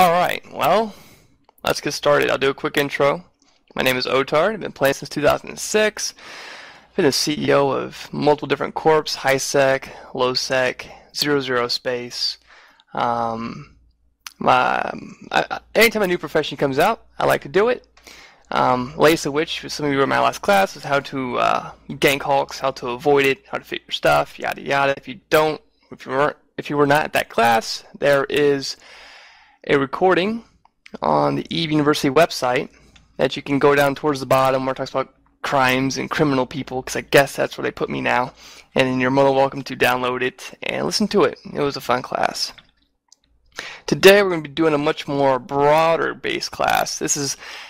Alright, well, let's get started. I'll do a quick intro. My name is Otard. I've been playing since 2006. I've been a CEO of multiple different corps, high sec, low sec, 00 space. Anytime a new profession comes out, I like to do it. Latest of which, some of you were in my last class, is how to gank hulks, how to avoid it, how to fit your stuff, yada yada. If you were not at that class, there is a recording on the University website that you can go down towards the bottom where it talks about crimes and criminal people, because I guess that's where they put me now. And then you're more than welcome to download it and listen to it. It was a fun class. Today we're going to be doing a much more broader based class.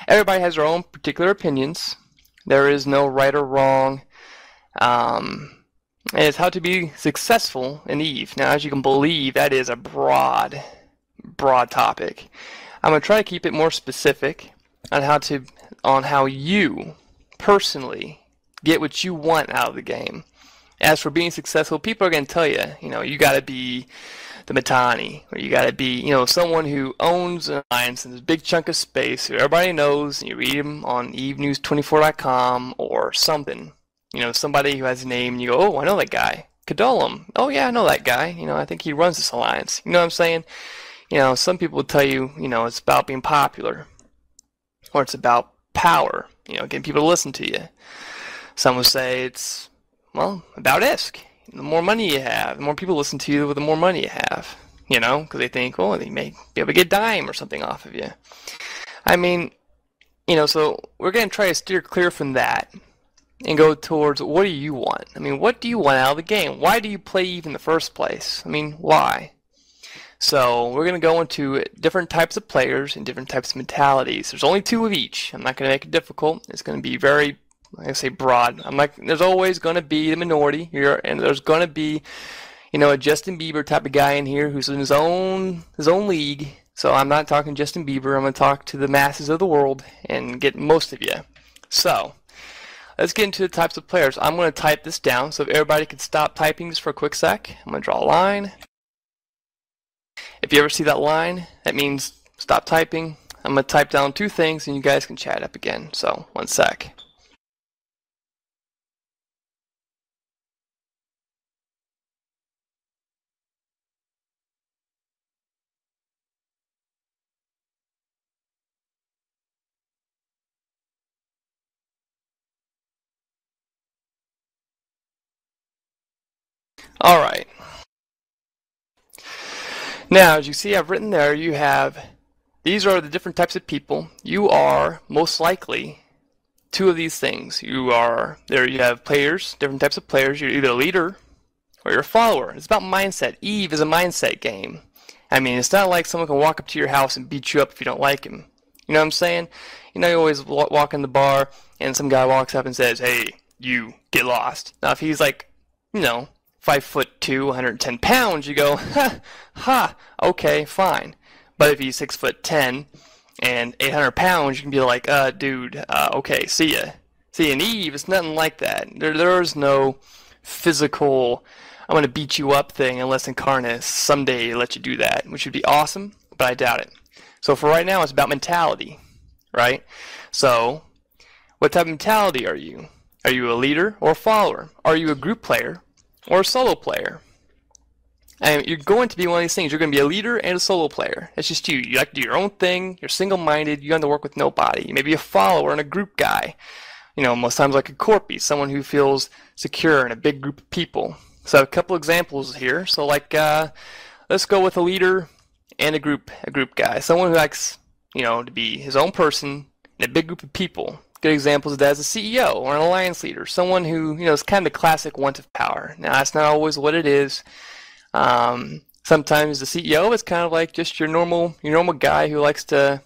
Everybody has their own particular opinions. There is no right or wrong. And it's how to be successful in Eve. Now, as you can believe, that is a broad topic. I'm going to try to keep it more specific on how you personally get what you want out of the game. As for being successful, people are going to tell you, you got to be the Matani, or you got to be, someone who owns an alliance in this big chunk of space who everybody knows, and you read them on evenews24.com or something. Somebody who has a name, and you go, oh, I know that guy. Cadolum. Oh, yeah, I know that guy. I think he runs this alliance. You know what I'm saying? Some people will tell you, it's about being popular, or it's about power, getting people to listen to you. Some will say it's, about ISK. The more money you have, the more people listen to you, the more money you have, because they think, oh, they may be able to get a dime or something off of you. So we're going to try to steer clear from that and go towards, what do you want? What do you want out of the game? Why do you play Eve in the first place? Why? So we're going to go into different types of players and different types of mentalities. There's only two of each. I'm not going to make it difficult. It's going to be very, like I say, broad. There's always going to be the minority here, and there's going to be, a Justin Bieber type of guy in here who's in his own league. So I'm not talking Justin Bieber. I'm going to talk to the masses of the world and get most of you. So let's get into the types of players. I'm going to type this down, so if everybody can stop typing just for a quick sec. I'm going to draw a line. If you ever see that line, that means stop typing. I'm going to type down two things and you guys can chat up again. So, one sec. Alright. Now, as you see, I've written there, these are the different types of people. You are, most likely, two of these things. You have players, different types of players. You're either a leader or you're a follower. It's about mindset. Eve is a mindset game. It's not like someone can walk up to your house and beat you up if you don't like him. You know what I'm saying? You always walk in the bar and some guy walks up and says, hey, you, get lost. Now, if he's like, 5'2", 110 pounds, you go, ha, okay, fine. But if he's 6'10" and 800 pounds, you can be like, dude, okay, see ya. See, in Eve, it's nothing like that. There's no physical, I'm going to beat you up thing unless Incarnus someday let you do that, which would be awesome, but I doubt it. So for right now, it's about mentality, right? So, what type of mentality are you? Are you a leader or a follower? Are you a group player or a solo player? You're going to be one of these things. You're going to be a leader and a solo player. It's just you. You like to do your own thing. You're single-minded. You have to work with nobody. You may be a follower and a group guy. Most times like a corpy, someone who feels secure in a big group of people. So I have a couple examples here. So let's go with a leader and a group guy. Someone who likes, to be his own person in a big group of people. Good examples of that as a CEO or an alliance leader. Someone who, is kind of the classic want of power. Now, that's not always what it is. Sometimes the CEO is kind of like just your normal guy who likes to,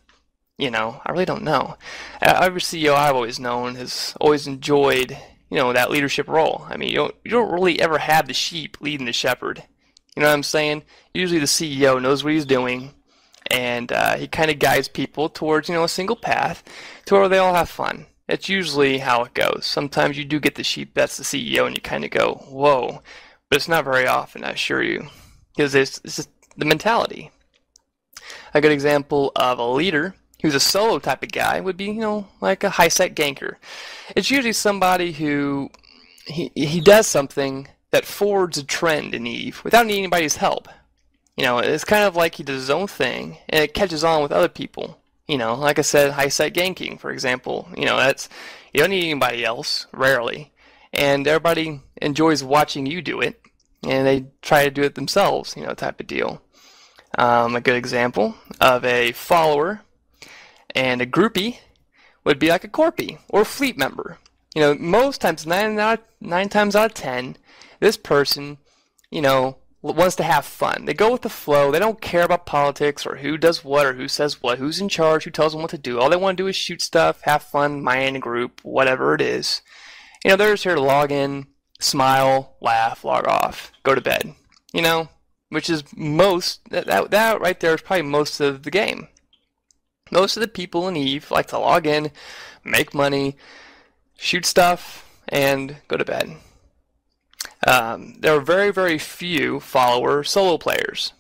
I really don't know. Every CEO I've always known has always enjoyed, that leadership role. You don't really ever have the sheep leading the shepherd. You know what I'm saying? Usually the CEO knows what he's doing, and he kind of guides people towards, a single path to where they all have fun. It's usually how it goes. Sometimes you do get the sheep that's the CEO, and you kind of go, whoa. But it's not very often, I assure you, because it's just the mentality. A good example of a leader who's a solo type of guy would be, like a high-set ganker. It's usually somebody who he does something that forwards a trend in EVE without needing anybody's help. It's kind of like he does his own thing and it catches on with other people. Like I said, high-set ganking, for example. That's you don't need anybody else, rarely, and everybody enjoys watching you do it, and they try to do it themselves, type of deal. A good example of a follower and a groupie would be like a corpie or a fleet member. Most times, 9 times out of 10, this person, wants to have fun. They go with the flow. They don't care about politics or who does what or who says what, who's in charge, who tells them what to do. All they want to do is shoot stuff, have fun, mind a group, whatever it is. They're just here to log in, smile, laugh, log off, go to bed. Which is that right there is probably most of the game. Most of the people in EVE like to log in, make money, shoot stuff, and go to bed. There are very, very few follower solo players.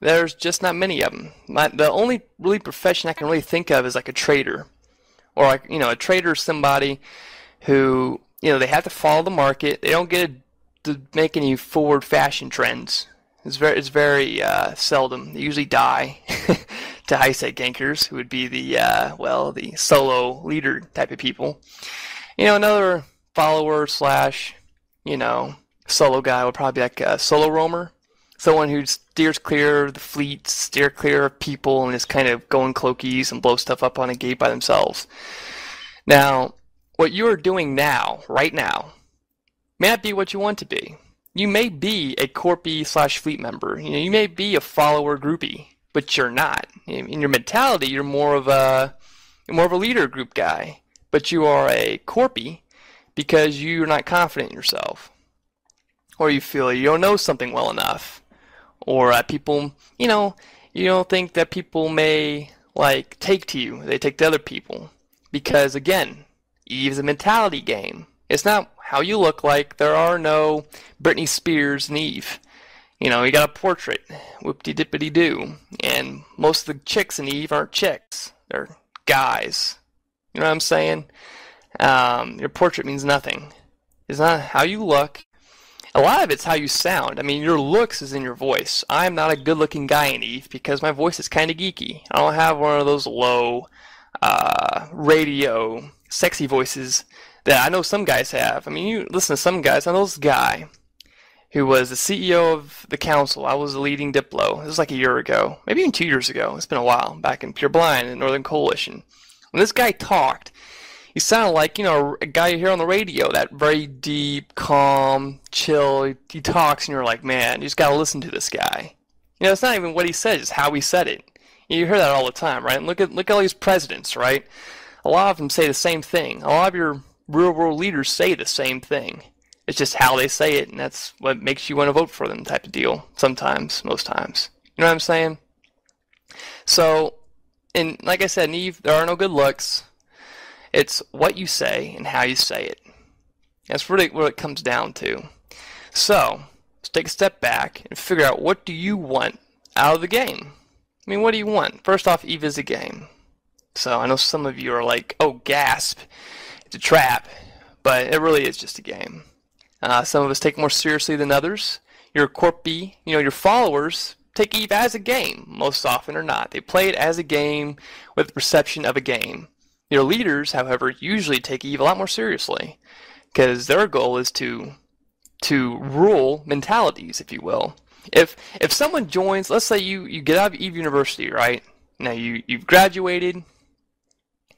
There's just not many of them. The only really profession I can really think of is like a trader. Or a trader is somebody who, they have to follow the market. They don't get to make any forward fashion trends. It's very seldom. They usually die to high-set gankers, who would be the solo leader type of people. Another follower slash, solo guy would probably be like a solo roamer. Someone who steers clear of the fleet, steer clear of people, and is kind of going cloakies and blow stuff up on a gate by themselves. Now, what you are doing now, right now, may not be what you want to be. You may be a corpie slash fleet member. You may be a follower groupie, but you're not. In your mentality, you're more of a leader group guy, but you are a corpie because you're not confident in yourself, or you feel you don't know something well enough, or people, you don't think that people may take to you. They take to other people because, again, EVE is a mentality game. It's not how you look like. There are no Britney Spears in EVE. You got a portrait, whoop-de-dippity-doo. And most of the chicks in EVE aren't chicks. They're guys. You know what I'm saying? Your portrait means nothing. It's not how you look. A lot of it's how you sound. Your looks is in your voice. I'm not a good-looking guy in EVE because my voice is kind of geeky. I don't have one of those low radio sexy voices that I know some guys have. You listen to some guys. I know this guy who was the CEO of the council. I was the leading Diplo. This was like a year ago, maybe even 2 years ago. It's been a while, back in Pure Blind and Northern Coalition. When this guy talked, he sounded like, a guy you hear on the radio, that very deep, calm, chill. He talks and you're like, man, you just got to listen to this guy. It's not even what he said, it's how he said it. You hear that all the time, right? And look at all these presidents, right? A lot of them say the same thing. A lot of your real-world leaders say the same thing. It's just how they say it, and that's what makes you want to vote for them type of deal. Sometimes, most times. You know what I'm saying? So, and like I said, in EVE, there are no good looks. It's what you say and how you say it. That's really what it comes down to. So, let's take a step back and figure out, what do you want out of the game? What do you want? First off, EVE is a game. So I know some of you are like, oh, gasp, it's a trap. But it really is just a game. Some of us take it more seriously than others. Your corpie, your followers take EVE as a game, most often or not. They play it as a game with the perception of a game. Your leaders, however, usually take EVE a lot more seriously, because their goal is to rule mentalities, if you will. If someone joins, let's say you get out of EVE University, right? Now you've graduated,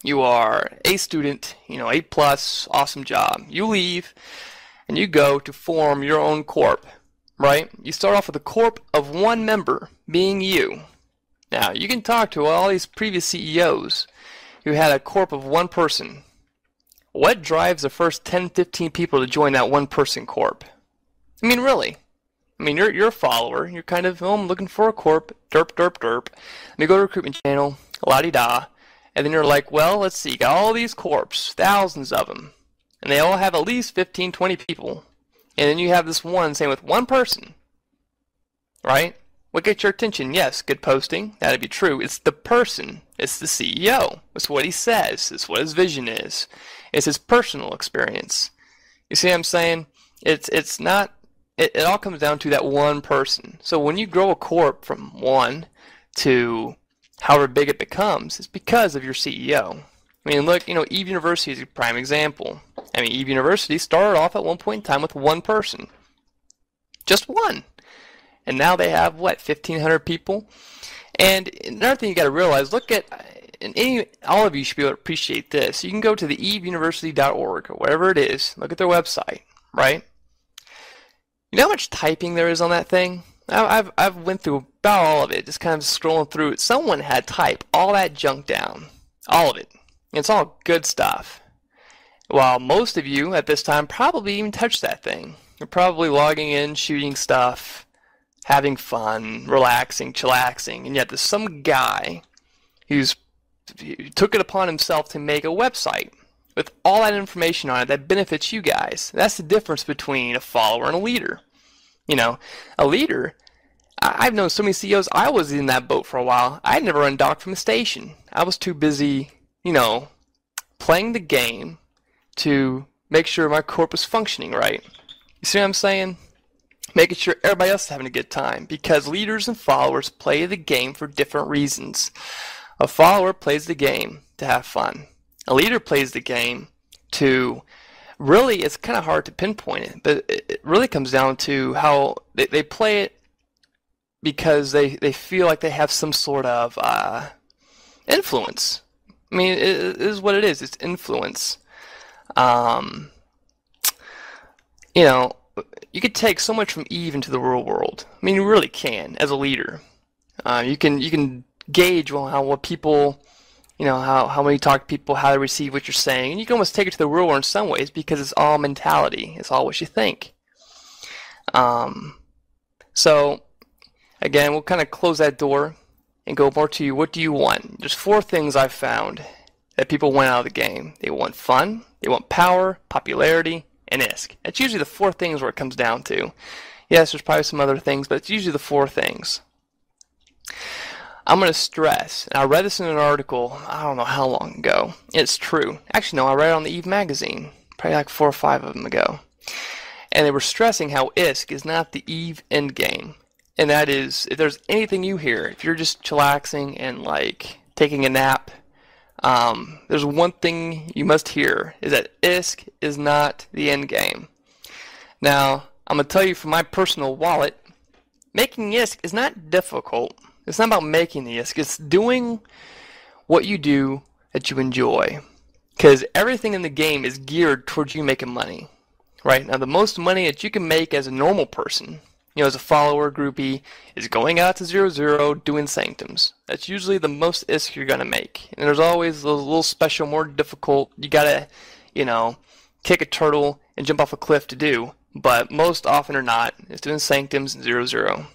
you are a student, A+, awesome job. You leave, and you go to form your own corp, right? You start off with a corp of one member, being you. Now, you can talk to all these previous CEOs who had a corp of one person. What drives the first 10, 15 people to join that one-person corp? Really. You're a follower. You're kind of, I'm looking for a corp. Derp, derp, derp. Let me go to recruitment channel. La-di-da. And then you're like, well, let's see. Got all these corps. Thousands of them. And they all have at least 15, 20 people. And then you have this one saying with one person. Right? What gets your attention? Yes, good posting. That'd be true. It's the person. It's the CEO. It's what he says. It's what his vision is. It's his personal experience. You see what I'm saying? It's not. It all comes down to that one person. So when you grow a corp from one to however big it becomes, it's because of your CEO. I mean, look, Eve University is a prime example. I mean, Eve University started off at one point in time with one person. Just one. And now they have, what, 1,500 people? And another thing you got to realize, look at, all of you should be able to appreciate this. You can go to the eveuniversity.org or whatever it is, look at their website, right? You know how much typing there is on that thing? I've went through about all of it, just kind of scrolling through it. Someone had typed all that junk down, all of it. It's all good stuff. While most of you at this time probably even touched that thing. You're probably logging in, shooting stuff, having fun, relaxing, chillaxing, and yet there's some guy who took it upon himself to make a website with all that information on it that benefits you guys. That's the difference between a follower and a leader. A leader, I've known so many CEOs, I was in that boat for a while. I never undocked from the station. I was too busy, playing the game to make sure my corp was functioning right. You see what I'm saying? Making sure everybody else is having a good time, because leaders and followers play the game for different reasons. A follower plays the game to have fun. A leader plays the game to, really, it's kind of hard to pinpoint it, but it really comes down to how they play it because they feel like they have some sort of influence. I mean, it is what it is. It's influence. You could take so much from Eve into the real world. I mean, you really can as a leader. You can gauge what people, how when you talk to people, how they receive what you're saying, and you can almost take it to the real world in some ways because it's all mentality. It's all what you think. So again, we'll kind of close that door and go more to what do you want? There's 4 things I've found that people want out of the game. They want fun, they want power, popularity, and ISK. That's usually the 4 things where it comes down to. Yes, there's probably some other things, but it's usually the 4 things. I'm going to stress, and I read this in an article, I don't know how long ago. It's true. Actually, no, I read it on the Eve magazine, probably like 4 or 5 of them ago. And they were stressing how ISK is not the Eve endgame. And that is, if there's anything you hear, if you're just chillaxing and like taking a nap, there's one thing you must hear, is that ISK is not the end game. Now, I'm going to tell you from my personal wallet, making ISK is not difficult. It's not about making the ISK. It's doing what you do that you enjoy. Because everything in the game is geared towards you making money. Right? Now, the most money that you can make as a normal person, as a follower, groupie, is going out to 0-0, doing sanctums. That's usually the most ISK you're going to make. And there's always those little special, more difficult, you got to, kick a turtle and jump off a cliff to do. But most often or not, it's doing sanctums and 0-0.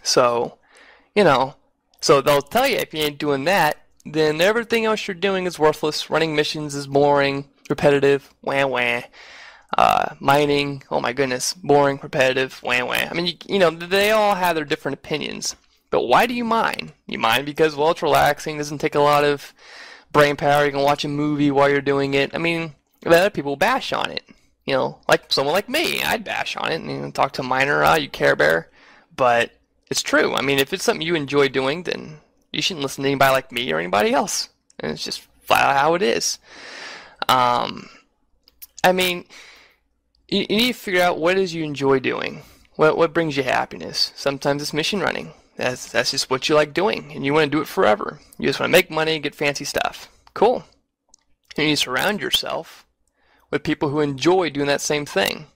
So, so they'll tell you if you ain't doing that, then everything else you're doing is worthless. Running missions is boring, repetitive, wah-wah. Mining, oh my goodness, boring, repetitive, wah-wah. I mean, they all have their different opinions. But why do you mine? You mine because, well, it's relaxing, doesn't take a lot of brain power, you can watch a movie while you're doing it. I mean, other people bash on it. Like someone like me, I'd bash on it and talk to a miner, you Care Bear. But it's true. I mean, if it's something you enjoy doing, then you shouldn't listen to anybody like me or anybody else. And it's just flat out how it is. I mean, you need to figure out what it is you enjoy doing. What brings you happiness? Sometimes it's mission running. That's just what you like doing, and you want to do it forever. You just want to make money, get fancy stuff. Cool. You need to surround yourself with people who enjoy doing that same thing.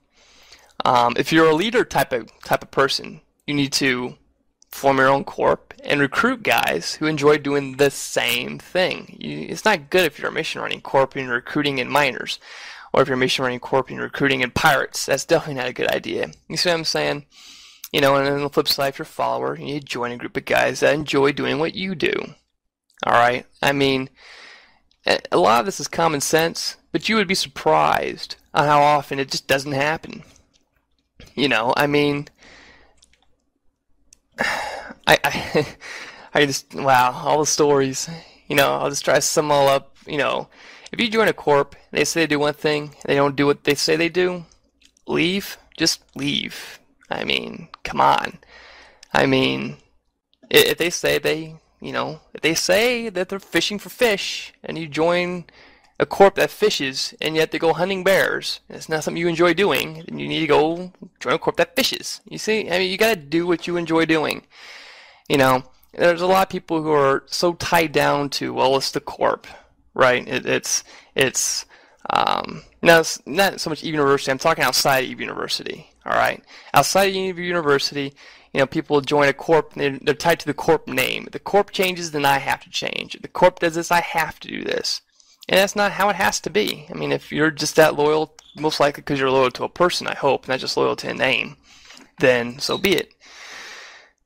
If you're a leader type of person, you need to form your own corp and recruit guys who enjoy doing the same thing. It's not good if you're a mission running corp and recruiting in miners. Or if you're mission running corp and recruiting in pirates, that's definitely not a good idea. You see what I'm saying? And on the flip side, if you're a follower, you need to join a group of guys that enjoy doing what you do. Alright? I mean, a lot of this is common sense, but you would be surprised on how often it just doesn't happen. I mean, I I just, wow, all the stories. I'll just try to sum all up. If you join a corp, they say they do one thing, they don't do what they say they do, leave. Just leave. I mean, come on. I mean, if they say if they say that they're fishing for fish, and you join a corp that fishes, and yet they go hunting bears, and it's not something you enjoy doing, then you need to go join a corp that fishes. You see, I mean, you gotta do what you enjoy doing. There's a lot of people who are so tied down to, well, it's the corp, right? It's now it's not so much Eve University. I'm talking outside of Eve University. All right, outside of Eve University, people join a corp. They're tied to the corp name. If the corp changes, then I have to change. If the corp does this, I have to do this. And that's not how it has to be. I mean, if you're just that loyal, most likely because you're loyal to a person, I hope, not just loyal to a name, then so be it.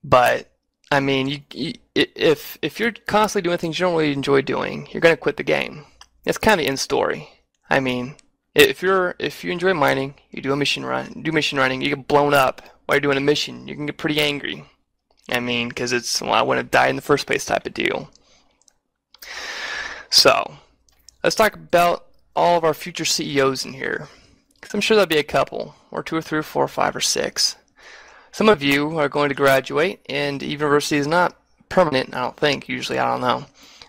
But I mean, if you're constantly doing things you don't really enjoy doing, you're going to quit the game. That's kind of the end story. I mean, if you enjoy mining, you do mission running, you get blown up while you're doing a mission, you can get pretty angry. I mean, because it's, well, I wouldn't have died in the first place type of deal. So, let's talk about all of our future CEOs in here. Because I'm sure there'll be a couple, or 2 or 3 or 4 or 5 or 6. Some of you are going to graduate, and university is not permanent, I don't think. Usually, I don't know.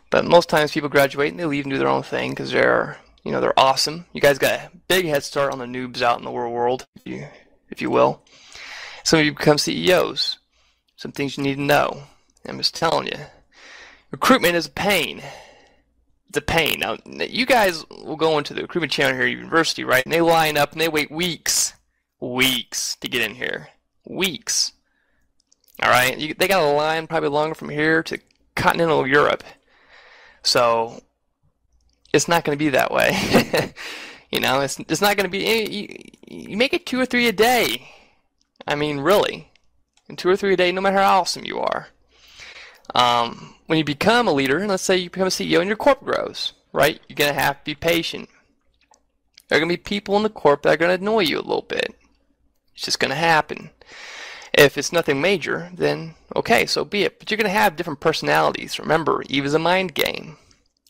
But most times people graduate and they leave and do their own thing because they're awesome. You guys got a big head start on the noobs out in the real world, if you will. Some of you become CEOs. Some things you need to know. I'm just telling you. Recruitment is a pain. It's a pain. Now, you guys will go into the recruitment channel here at university, right? And they line up and they wait weeks to get in here. Weeks. All right? They got a line probably longer from here to continental Europe. So, it's not going to be that way. It's not going to be, you make it 2 or 3 a day. I mean, really. And 2 or 3 a day, no matter how awesome you are. When you become a leader, and let's say you become a CEO and your corp grows, right? You're going to have to be patient. There are going to be people in the corp that are going to annoy you a little bit. It's just going to happen. If it's nothing major, then okay, so be it. But you're going to have different personalities. Remember, Eve is a mind game.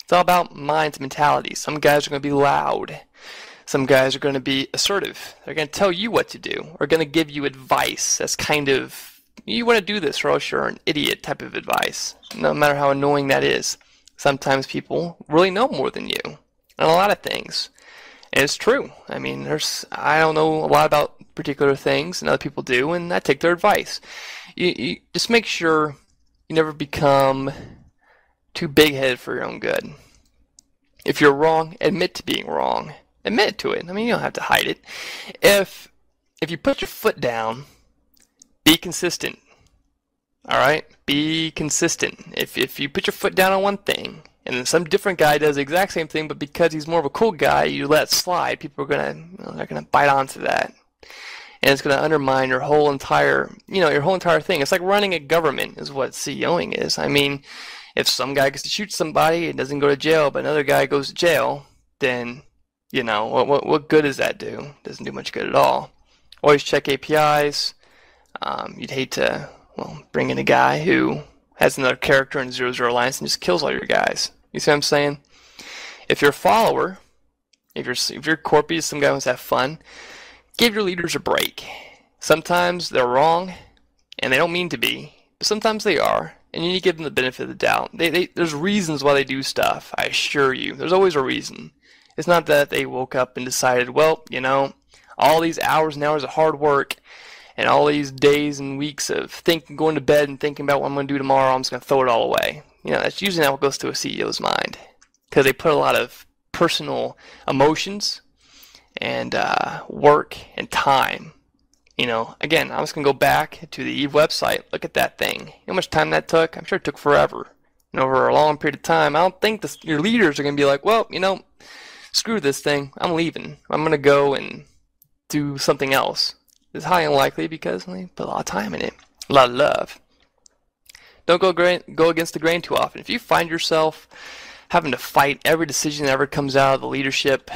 It's all about minds and mentalities. Some guys are going to be loud. Some guys are going to be assertive. They're going to tell you what to do, or going to give you advice. That's kind of, you want to do this or else you're an idiot type of advice, no matter how annoying that is. Sometimes people really know more than you on a lot of things. And it's true. I mean, I don't know a lot about particular things, and other people do, and I take their advice. You just make sure you never become too big-headed for your own good. If you're wrong, admit to being wrong. Admit to it. I mean, you don't have to hide it. If you put your foot down, be consistent. All right? Be consistent. If you put your foot down on one thing, and then some different guy does the exact same thing, but because he's more of a cool guy, you let it slide, people are they're gonna bite onto that. And it's gonna undermine your whole entire thing. It's like running a government is what CEOing is. I mean, if some guy gets to shoot somebody and doesn't go to jail, but another guy goes to jail, then what good does that do? Doesn't do much good at all. Always check APIs. You'd hate to bring in a guy who has another character in 0-0 Alliance and just kills all your guys. You see what I'm saying? If you're a follower, if you're corpy, some guy wants to have fun, give your leaders a break. Sometimes they're wrong, and they don't mean to be, but sometimes they are, and you need to give them the benefit of the doubt. There's reasons why they do stuff, I assure you. There's always a reason. It's not that they woke up and decided, well, all these hours and hours of hard work and all these days and weeks of going to bed and thinking about what I'm going to do tomorrow, I'm just going to throw it all away. That's usually not what goes through a CEO's mind, because they put a lot of personal emotions and work and time. Again, I'm just going to go back to the Eve website, look at that thing. You know how much time that took? I'm sure it took forever. Over a long period of time, I don't think your leaders are going to be like, well, screw this thing, I'm leaving. I'm going to go and do something else. It's highly unlikely because they put a lot of time in it, a lot of love. Don't go against the grain too often. If you find yourself having to fight every decision that ever comes out of the leadership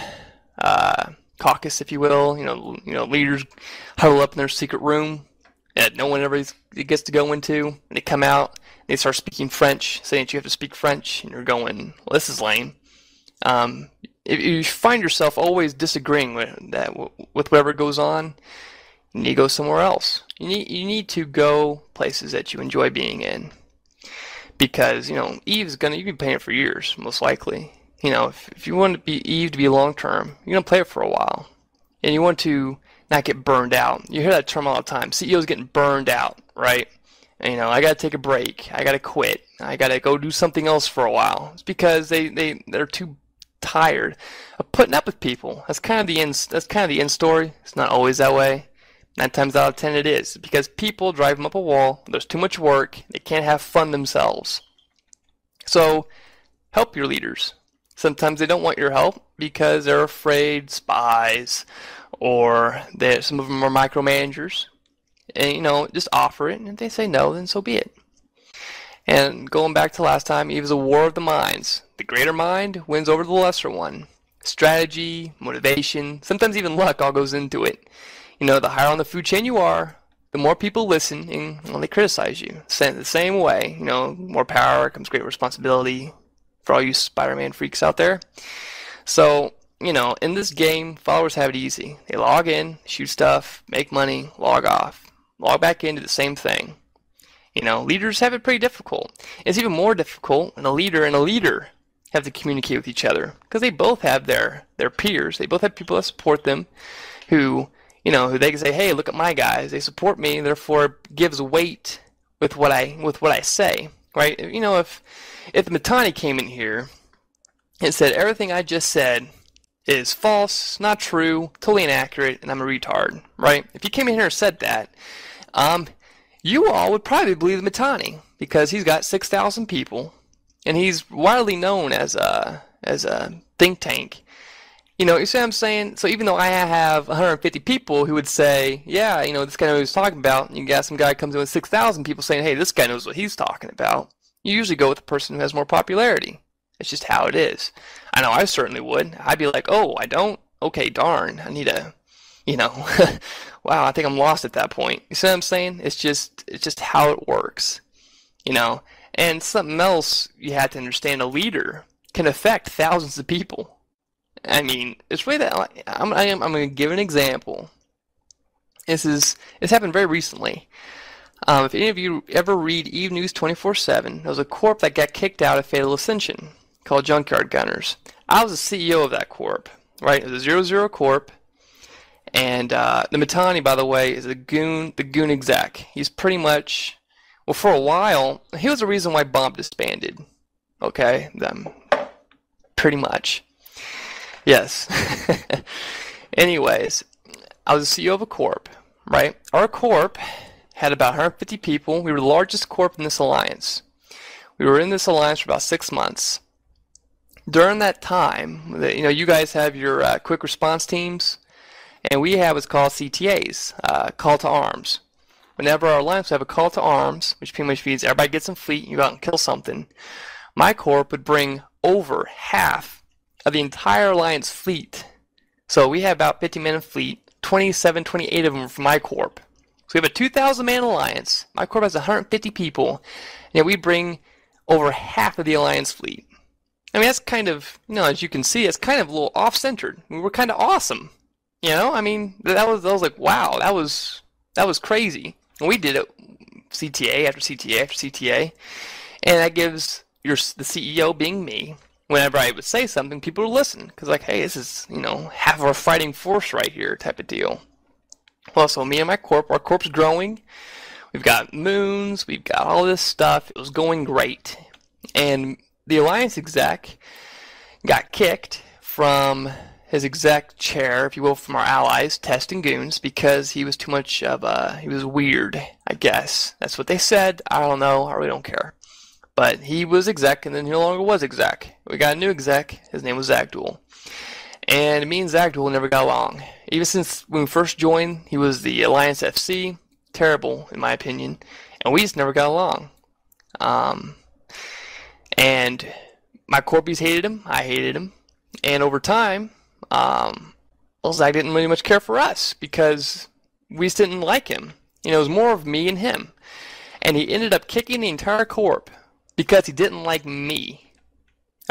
caucus, if you will, leaders huddle up in their secret room that no one ever gets to go into, and they come out, and they start speaking French, saying that you have to speak French, and you're going, well, this is lame. If you find yourself always disagreeing with whatever goes on, you need to go somewhere else. You need to go places that you enjoy being in. Because, you've been playing it for years, most likely. If you want Eve to be long term, you're going to play it for a while. And you want to not get burned out. You hear that term all the time. CEOs getting burned out, right? And, I got to take a break. I got to quit. I got to go do something else for a while. It's because they're too tired of putting up with people. That's kind of the end story. It's not always that way. 9 times out of 10 it is. Because people drive them up a wall. There's too much work. They can't have fun themselves. So help your leaders. Sometimes they don't want your help because they're afraid spies, or some of them are micromanagers. And, just offer it. And if they say no, then so be it. And going back to last time, it was a war of the minds. The greater mind wins over the lesser one. Strategy, motivation, sometimes even luck all goes into it. The higher on the food chain you are, the more people listen and they criticize you. The same way, more power comes great responsibility for all you Spider-Man freaks out there. So, in this game, followers have it easy. They log in, shoot stuff, make money, log off, log back into the same thing. Leaders have it pretty difficult. It's even more difficult when a leader have to communicate with each other, because they both have their peers. They both have people that support them who they can say, hey, look at my guys. They support me, therefore it gives weight with what I say, right? If the Mittani came in here and said everything I just said is false, not true, totally inaccurate, and I'm a retard, right? If he came in here and said that, you all would probably believe the Mittani, because he's got 6,000 people, and he's widely known as a think tank. You see what I'm saying? So even though I have 150 people who would say, yeah, this guy knows what he's talking about, and you got some guy comes in with 6,000 people saying, hey, this guy knows what he's talking about, you usually go with the person who has more popularity. It's just how it is. I know I certainly would. I'd be like, oh, I don't? Okay, darn. I need a, wow, I think I'm lost at that point. You see what I'm saying? It's just how it works. And something else you have to understand, a leader can affect thousands of people. I mean, it's really that. I'm going to give an example. It's happened very recently. If any of you ever read Eve News 24/7, there was a corp that got kicked out of Fatal Ascension called Junkyard Gunners. I was the CEO of that corp, right? It was a 0-0 corp, and the Mittani, by the way, is the goon exec. He's pretty much, well, for a while, he was the reason why Bomb disbanded. Okay, pretty much. Yes. Anyways, I was the CEO of a corp, right? Our corp had about 150 people. We were the largest corp in this alliance. We were in this alliance for about 6 months. During that time, you guys have your quick response teams, and we have what's called CTAs, call to arms. Whenever our alliance would have a call to arms, which pretty much means everybody gets in fleet and you go out and kill something, my corp would bring over half of the entire alliance fleet. So we have about 50 men in fleet, 27, 28 of them from my corp. So we have a 2,000 man alliance. My corp has 150 people, and we bring over half of the alliance fleet. I mean, that's kind of, as you can see, it's kind of a little off-centered. We were kind of awesome. I mean, that was like, wow, that was crazy. And we did it CTA after CTA after CTA, and that gives the CEO, being me, whenever I would say something, people would listen. Because, like, hey, this is, half of our fighting force right here type of deal. Well, so me and my corp, our corp's growing. We've got moons. We've got all this stuff. It was going great. And the alliance exec got kicked from his exec chair, if you will, from our allies, Test and Goons, because he was too much of he was weird, I guess. That's what they said. I don't know. I really don't care. But he was exec, and then he no longer was exec. We got a new exec. His name was Zagduel. And me and Zagduel never got along. Even since when we first joined, he was the Alliance FC. Terrible, in my opinion. And we just never got along. And my corpies hated him. I hated him. And over time, Zag didn't really much care for us because we just didn't like him. You know, it was more of me and him. And he ended up kicking the entire corp because he didn't like me.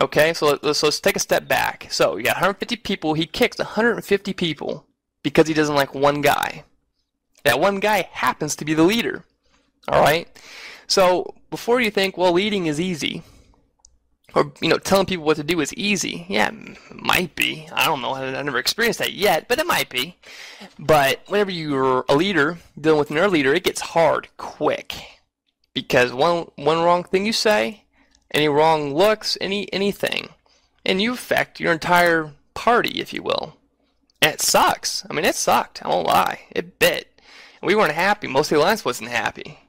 Okay, so let's take a step back. So you got 150 people. He kicks 150 people because he doesn't like one guy. That one guy happens to be the leader. All right. So before you think, well, leading is easy, or telling people what to do is easy. Yeah, it might be. I don't know. I've never experienced that yet, but it might be. But whenever you're a leader dealing with another leader, it gets hard quick because one wrong thing you say, any wrong looks, anything, and you affect your entire party, if you will. And it sucks. I mean, it sucked. I won't lie. It bit. And we weren't happy. Most of the alliance wasn't happy.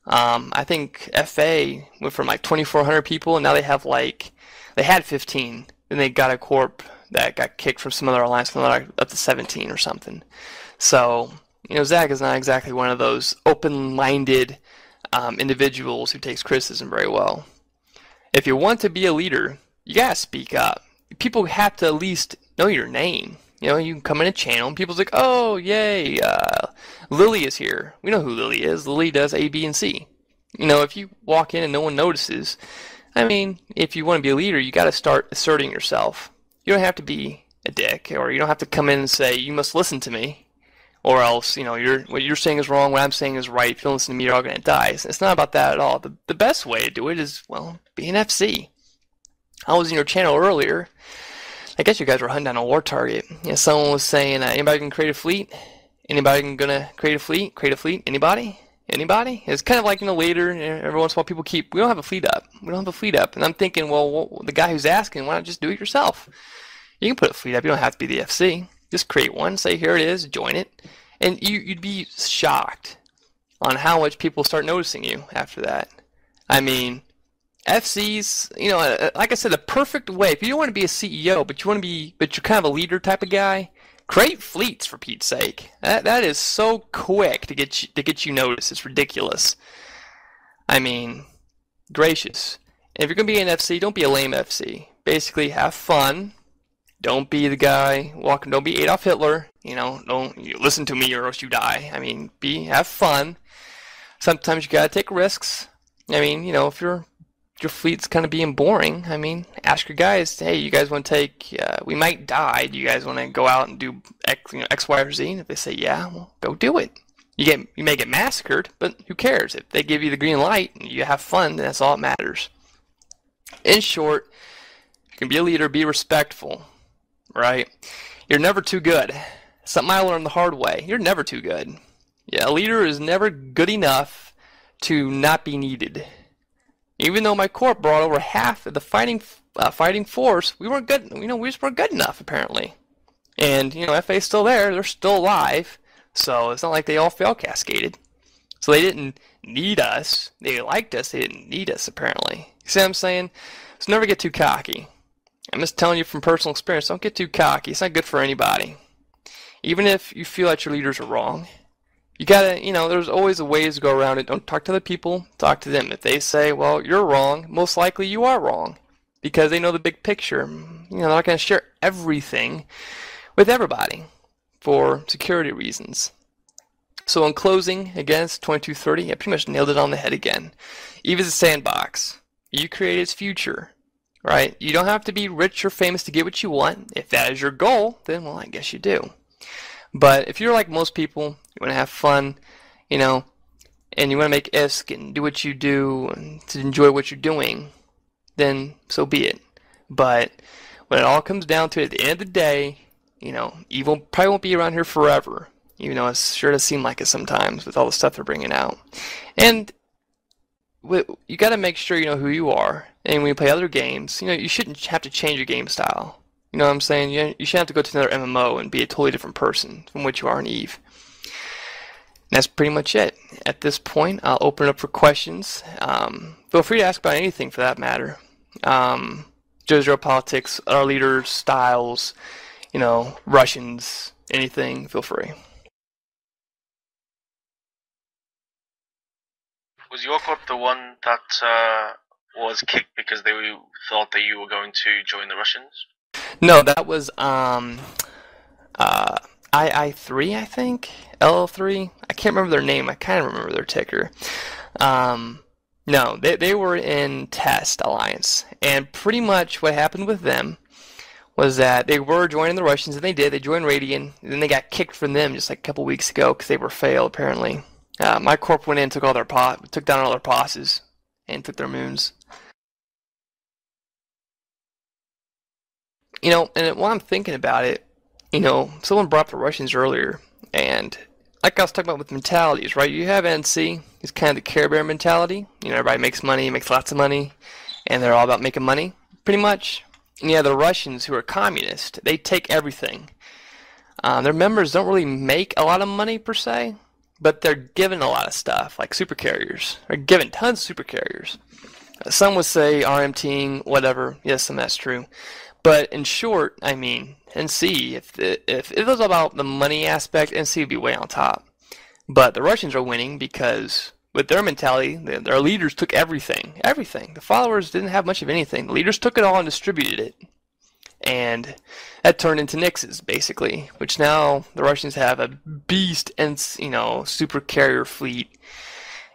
I think FA went from like 2,400 people, and now they have they had 15. Then they got a corp that got kicked from some other alliance, up to 17 or something. So, Zach is not exactly one of those open-minded individuals who takes criticism very well. If you want to be a leader, you gotta speak up. People have to at least know your name. You can come in a channel and people's like, oh, yay, Lily is here. We know who Lily is. Lily does A, B, and C. If you walk in and no one notices, I mean, if you want to be a leader, you got to start asserting yourself. You don't have to be a dick, or you don't have to come in and say, you must listen to me, or else, what you're saying is wrong, what I'm saying is right. If you don't listen to me, you're all going to die. It's not about that at all. The best way to do it is, well, be an FC. I was in your channel earlier. I guess you guys were hunting down a war target. Someone was saying, anybody can create a fleet? Anybody gonna create a fleet? Create a fleet? Anybody? Anybody? It's kind of like, later, every once in a while people we don't have a fleet up. We don't have a fleet up. And I'm thinking, well, the guy who's asking, why not just do it yourself? You can put a fleet up. You don't have to be the FC. Just create one, say, here it is, join it. And you'd be shocked on how much people start noticing you after that. I mean, FCs, like I said, the perfect way. If you don't want to be a CEO, but you're kind of a leader type of guy, create fleets for Pete's sake. That is so quick to get you noticed. It's ridiculous. I mean, gracious. And if you're gonna be an FC, don't be a lame FC. Basically, have fun. Don't be the guy walking. Don't be Adolf Hitler. Don't listen to me or else you die. I mean, have fun. Sometimes you gotta take risks. I mean, if your fleet's kind of being boring, I mean, ask your guys, hey, you guys want to take, we might die, do you guys want to go out and do X, Y, or Z? And if they say yeah, well, go do it. You may get massacred, but who cares? If they give you the green light and you have fun, then that's all that matters. In short, you can be a leader, be respectful, right? You're never too good. Something I learned the hard way. You're never too good. Yeah, a leader is never good enough to not be needed. Even though my corp brought over half of the fighting force, we weren't good. We just weren't good enough apparently. And FA's still there; they're still alive. So it's not like they all fell cascaded. So they didn't need us. They liked us. They didn't need us apparently. You see what I'm saying? So never get too cocky. I'm just telling you from personal experience. Don't get too cocky. It's not good for anybody. Even if you feel that your leaders are wrong. You gotta, there's always a ways to go around it. Don't talk to other people, talk to them. If they say, well, you're wrong, most likely you are wrong. Because they know the big picture. They're not going to share everything with everybody for security reasons. So in closing, again, it's 2230. I pretty much nailed it on the head again. EVE is a sandbox. You create its future, right? You don't have to be rich or famous to get what you want. If that is your goal, then, well, I guess you do. But if you're like most people, you want to have fun, and you want to make ISK and do what you do and to enjoy what you're doing, then so be it. But when it all comes down to it, at the end of the day, EVE probably won't be around here forever, even though it sure does seem like it sometimes with all the stuff they're bringing out. And you got to make sure you know who you are. And when you play other games, you shouldn't have to change your game style. You know what I'm saying? You shouldn't have to go to another MMO and be a totally different person from what you are in EVE. And that's pretty much it. At this point, I'll open it up for questions. Feel free to ask about anything for that matter. Geopolitics, our leaders, styles, Russians, anything, feel free. Was your corp the one that was kicked because they thought that you were going to join the Russians? No, that was II3, I think, LL3. I can't remember their name. I kind of remember their ticker. Um, no, they were in Test Alliance, and pretty much what happened with them was that they were joining the Russians, and they did. They joined Radian, and then they got kicked from them just like a couple weeks ago because they were failed apparently. My corp went in, took all their took down all their bosses, and took their moons. And while I'm thinking about it, someone brought up the Russians earlier, and like I was talking about with mentalities, right? You have NC, it's kind of the Care Bear mentality. Everybody makes money, makes lots of money, and they're all about making money, pretty much. And you have the Russians who are communist. They take everything. Their members don't really make a lot of money per se, but they're given a lot of stuff, like supercarriers. They're given tons of supercarriers. Some would say RMTing, whatever. Yes, some that's true. But in short, I mean, NC, if it was about the money aspect, NC would be way on top. But the Russians are winning because with their mentality, their leaders took everything. Everything. The followers didn't have much of anything. The leaders took it all and distributed it. And that turned into Nix's, basically, which now the Russians have a beast and super carrier fleet,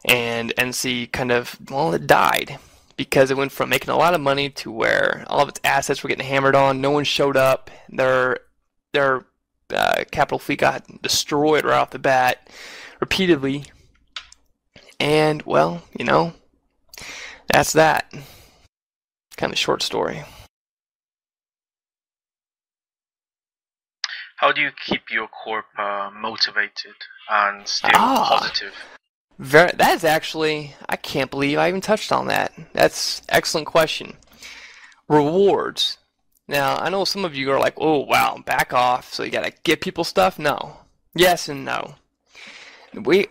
and NC kind of, well, it died because it went from making a lot of money to where all of its assets were getting hammered on. No one showed up. Their capital fleet got destroyed right off the bat repeatedly, and well, that's that. Kind of short story. How do you keep your corp motivated and still positive? That is actually, I can't believe I even touched on that. That's an excellent question. Rewards. Now, I know some of you are like, oh, wow, back off, so you gotta give people stuff? No. Yes and no.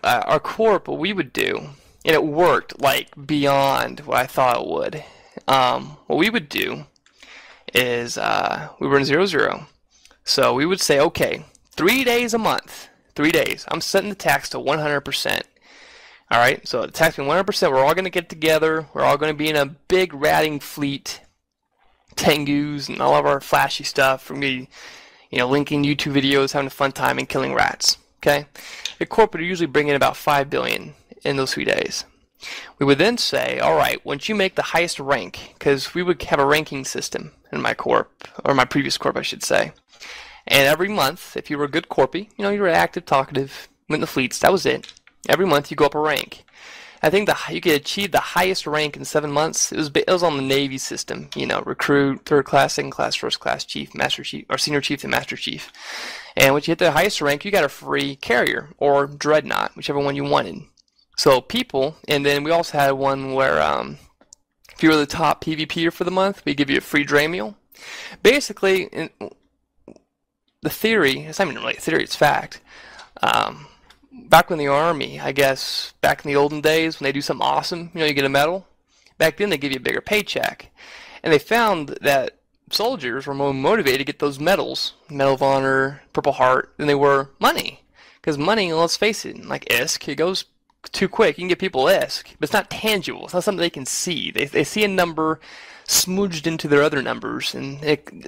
Our corp, what we would do, and it worked, like, beyond what I thought it would. What we would do is, we were in 0-0. So we would say, okay, 3 days a month, 3 days, I'm setting the tax to 100%. All right, so the tax being 100%, we're all going to get together. We're all going to be in a big ratting fleet, Tengus, and all of our flashy stuff. We're going to be, linking YouTube videos, having a fun time, and killing rats. Okay, the corporate usually bring in about 5 billion in those 3 days. We would then say, all right, once you make the highest rank, because we would have a ranking system in my corp, or my previous corp, I should say. And every month, if you were a good corpy, you were active, talkative, went in the fleets, that was it. Every month you go up a rank. I think you could achieve the highest rank in 7 months. It was on the Navy system, recruit, third class, second class, first class, chief, master chief, or senior chief and master chief. And once you hit the highest rank, you got a free carrier or dreadnought, whichever one you wanted. So people, and then we also had one where if you were the top PvPer for the month, we give you a free Dray meal. Basically, the theory, it's not even really a theory, it's fact. Back when the Army, I guess, back in the olden days, when they do something awesome, you get a medal. Back then, they give you a bigger paycheck. And they found that soldiers were more motivated to get those medals, Medal of Honor, Purple Heart, than they were money. Because money, let's face it, like ISK, it goes too quick. You can get people ISK, but it's not tangible. It's not something they can see. They see a number smooched into their other numbers, and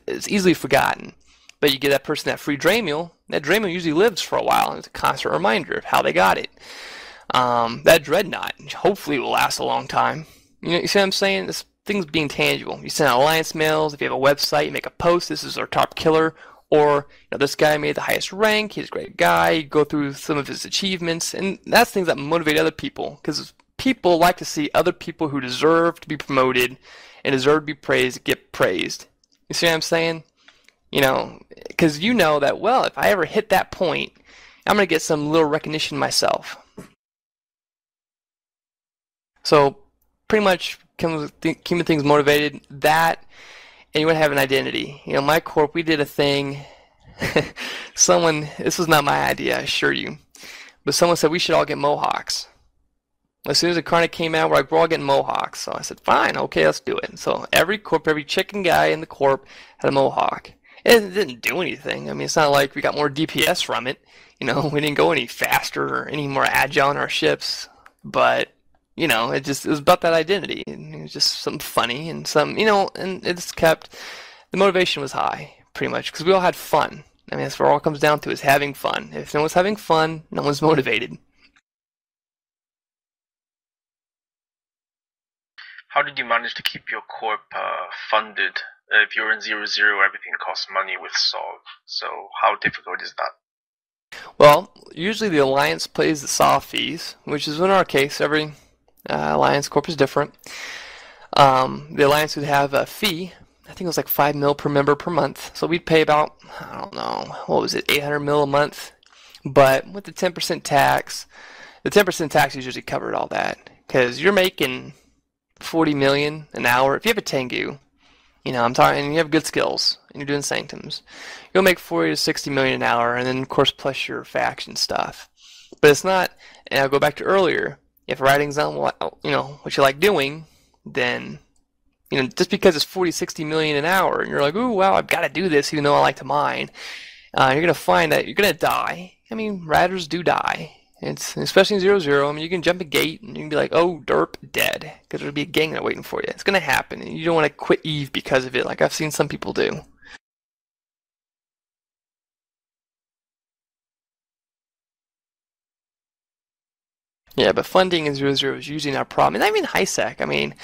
it's easily forgotten. But you get that person that free Dray meal, that Dray meal usually lives for a while, and it's a constant reminder of how they got it. That dreadnought hopefully will last a long time. You see what I'm saying? This thing's being tangible. You send out alliance mails, if you have a website, you make a post, this is our top killer, or this guy made the highest rank, he's a great guy, you go through some of his achievements, and that's things that motivate other people, because people like to see other people who deserve to be promoted and deserve to be praised get praised. You see what I'm saying? Because that, well, if I ever hit that point, I'm going to get some little recognition myself. So, pretty much keeping things motivated, that, and you want to have an identity. My corp, we did a thing, this was not my idea, I assure you, but someone said we should all get mohawks. As soon as the Incarnate came out, we're all getting mohawks. So I said, fine, okay, let's do it. So every chicken guy in the corp had a mohawk. It didn't do anything. I mean, it's not like we got more DPS from it. We didn't go any faster or any more agile on our ships. But, it was about that identity. And it was just something funny and and it's kept, the motivation was high, pretty much, because we all had fun. I mean, that's what it all comes down to, is having fun. If no one's having fun, no one's motivated. How did you manage to keep your corp funded? If you're in 0-0, everything costs money with Solve. So how difficult is that? Well, usually the Alliance pays the soft fees, which is in our case, every Alliance Corp is different. The Alliance would have a fee, I think it was like 5 mil per member per month. So we'd pay about, I don't know, what was it, 800 mil a month. But with the 10% tax, the 10% tax usually covered all that. Because you're making 40 million an hour. If you have a Tengu, I'm talking, and you have good skills, and you're doing Sanctums, you'll make 40 to 60 million an hour, and then of course plus your faction stuff. But it's not, and I'll go back to earlier, if writing's not what you like doing, then just because it's 40, 60 million an hour, and you're like, ooh, wow, I've got to do this even though I like to mine, you're going to find that you're going to die. I mean, riders do die. It's especially in 0-0. I mean, you can jump a gate and you can be like, oh, derp, dead, because there'll be a gang there waiting for you. It's going to happen, and you don't want to quit Eve because of it, like I've seen some people do. Yeah, but funding in 0-0 is usually not a problem. And I mean, high sec. I mean,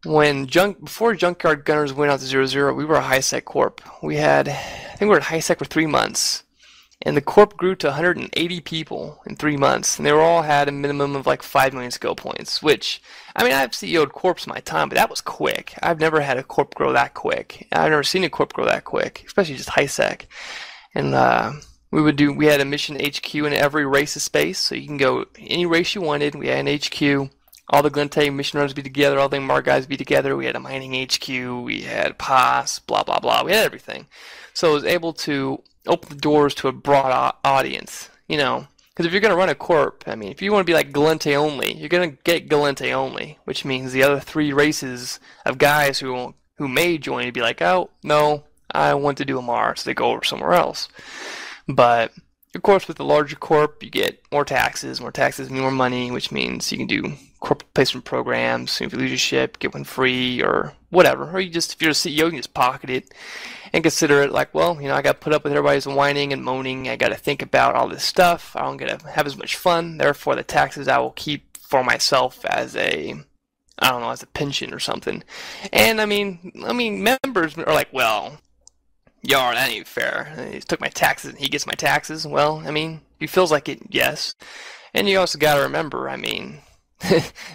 before Junkyard Gunners went out to 0-0, we were a high sec corp. I think we were at high sec for 3 months. And the corp grew to 180 people in 3 months, and they all had a minimum of like 5 million skill points, which, I mean, I've CEO'd corps in my time, but that was quick. I've never had a corp grow that quick. I've never seen a corp grow that quick, especially just high sec. And we had a mission HQ in every race of space, so you can go any race you wanted. We had an HQ. All the Glente mission runners be together, all the Mar guys be together. We had a mining HQ, we had PAS, blah, blah, blah. We had everything. So I was able to open the doors to a broad audience, because if you're going to run a corp, I mean, if you want to be like Galente only, you're going to get Galente only, which means the other 3 races of guys who may join to be like, oh, no, I want to do a Mar, so they go over somewhere else. But, of course, with the larger corp, you get more taxes mean more money, which means you can do corp placement programs. If you lose your ship, get one free, or whatever. Or if you're a CEO, you can just pocket it and consider it like, well, I got to put up with everybody's whining and moaning. I got to think about all this stuff. I don't get to have as much fun. Therefore, the taxes I will keep for myself as as a pension or something. And I mean, members are like, well, Yar, that ain't fair. He took my taxes and he gets my taxes. Well, I mean, he feels like it, yes. And you also got to remember, I mean,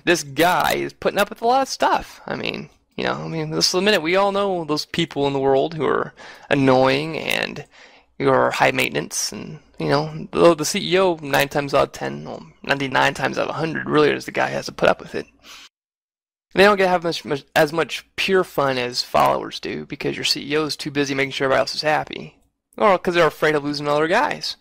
this guy is putting up with a lot of stuff. I mean, this is the minute we all know those people in the world who are annoying and who are high maintenance, and the CEO 9 times out of 10, well, 99 times out of 100, really is the guy who has to put up with it. And they don't get to have as much pure fun as followers do, because your CEO is too busy making sure everybody else is happy, or because they're afraid of losing other guys.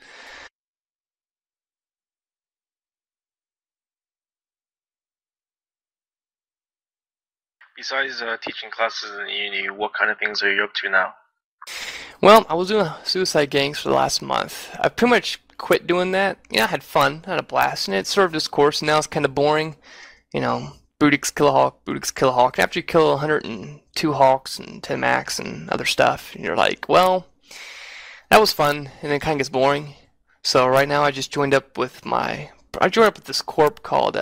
Besides teaching classes in uni, what kind of things are you up to now? Well, I was doing suicide gangs for the last month. I pretty much quit doing that. I had fun, I had a blast, and it served its course. And now it's kind of boring. Bootix kill a hawk, Bootix kill a hawk. After you kill 102 hawks and 10 max and other stuff, and you're like, well, that was fun, and it kind of gets boring. So right now I just joined up with this corp called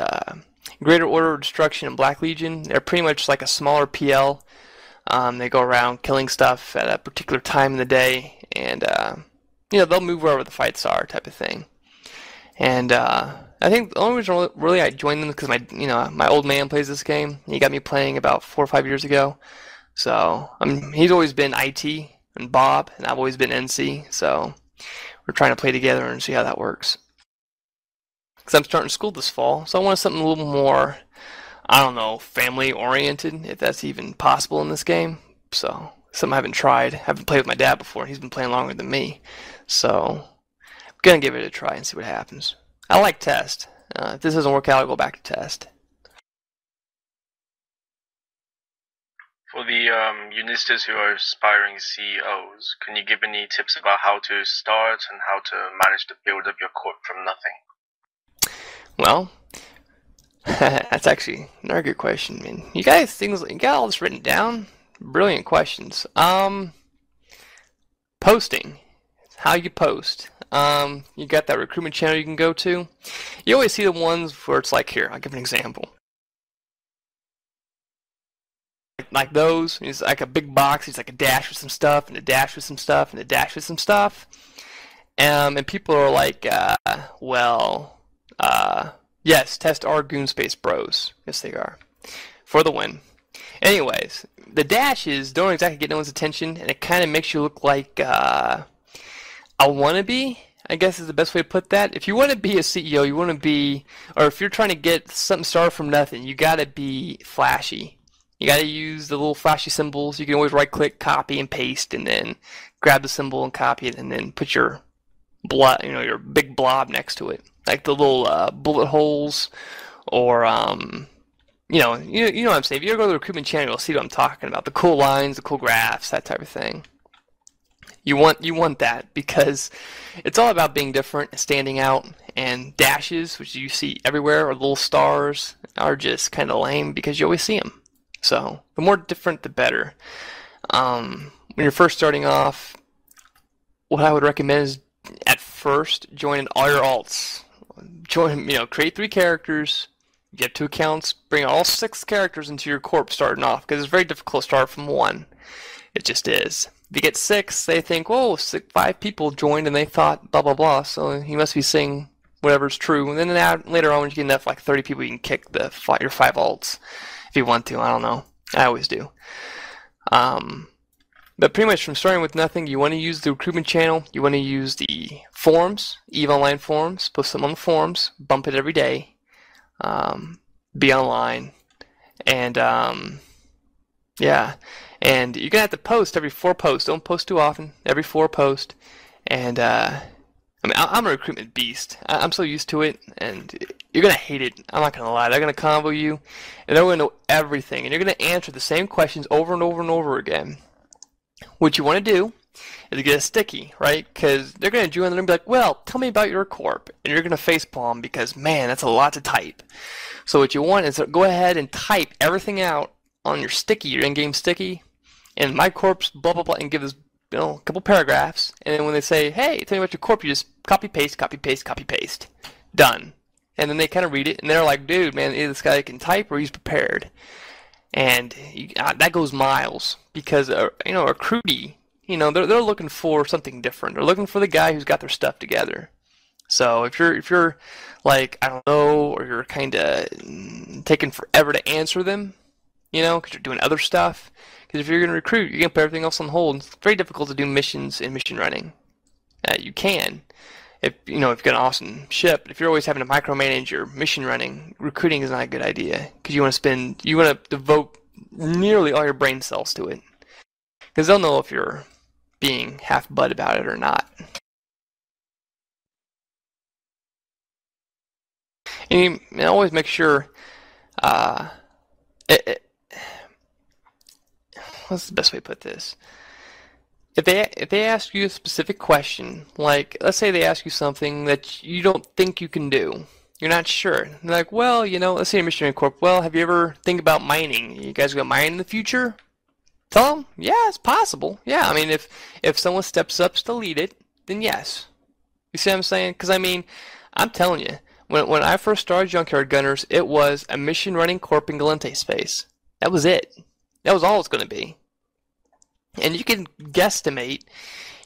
Greater Order of Destruction and Black Legion. They're pretty much like a smaller PL. They go around killing stuff at a particular time in the day, and they'll move wherever the fights are, type of thing. And I think the only reason really I joined them is because my old man plays this game. He got me playing about 4 or 5 years ago. So he's always been IT and Bob, and I've always been NC. So we're trying to play together and see how that works. Because I'm starting school this fall, so I wanted something a little more, family-oriented, if that's even possible in this game. So, something I haven't tried. I haven't played with my dad before. He's been playing longer than me. So, I'm going to give it a try and see what happens. I like test. If this doesn't work out, I'll go back to test. For the Unistas who are aspiring CEOs, can you give any tips about how to start and how to manage to build up your corp from nothing? Well, that's actually another good question. I mean, you got all this written down. Brilliant questions. Posting. how you post. You got that recruitment channel you can go to. You always see the ones where it's like, here, I'll give an example. Like those, it's like a big box, it's like a dash with some stuff, and a dash with some stuff, and a dash with some stuff. And people are like, yes, test our Goonspace Bros. Yes, they are. For the win. Anyways, the dashes don't exactly get no one's attention, and it kind of makes you look like a wannabe, I guess is the best way to put that. If you want to be a CEO, you want to be, or if you're trying to get something started from nothing, you got to be flashy. You got to use the little flashy symbols. You can always right-click, copy, and paste, and then grab the symbol and copy it, and then put your your big blob next to it, like the little bullet holes, or you know what I'm saying. If you ever go to the recruitment channel, you'll see what I'm talking about. The cool lines, the cool graphs, that type of thing. You want that because it's all about being different and standing out. And dashes, which you see everywhere, or little stars, are just kind of lame because you always see them. So the more different, the better. When you're first starting off, what I would recommend is at first join all your alts. Create 3 characters. You have 2 accounts. Bring all 6 characters into your corp starting off because it's very difficult to start from 1. It just is. If you get 6, they think, whoa, 5 people joined and they thought blah blah blah. So he must be saying whatever's true. And then later on, when you get enough like 30 people, you can kick your 5 alts. If you want to, I don't know. I always do. But pretty much from starting with nothing, you want to use the recruitment channel. You want to use the forums, EVE Online forums. Post them on the forums. Bump it every day. Be online. And, yeah. And you're going to have to post every 4 posts. Don't post too often. Every 4 posts. And, I'm a recruitment beast. I'm so used to it, and you're going to hate it. I'm not going to lie. They're going to combo you, and they're going to know everything, and you're going to answer the same questions over and over and over again. What you want to do is to get a sticky, right? Because they're going to join and they're going to be like, well, tell me about your corp, and you're going to facepalm because, man, that's a lot to type. So what you want is to go ahead and type everything out on your sticky, your in-game sticky, and my corp's blah, blah, blah, and give us a couple paragraphs, and then when they say, hey, tell me about your corp, you just copy, paste, copy, paste, copy, paste. Done. And then they kind of read it, and they're like, dude, man, either this guy can type or he's prepared. And that goes miles, because, a recruitee, they're looking for something different. They're looking for the guy who's got their stuff together. So if you're like, I don't know, or you're kind of taking forever to answer them, because you're doing other stuff. Because if you're going to recruit, you're going to put everything else on hold. It's very difficult to do missions and mission running. You can, if you've got an awesome ship. If you're always having to micromanage your mission running, recruiting is not a good idea. Because you want to devote nearly all your brain cells to it. Because they'll know if you're being half-butt about it or not. And you always make sure, what's the best way to put this? If they ask you a specific question, like let's say they ask you something that you don't think you can do, you're not sure. They're like, well, let's say a missionary corp. Well, have you ever think about mining? You guys gonna mine in the future? Tell them, yeah, it's possible. Yeah, I mean, if someone steps up to lead it, then yes. You see what I'm saying? Because I'm telling you, when I first started Junkyard Gunners, it was a mission running corp in Galente space. That was it. That was all it's going to be. And you can guesstimate,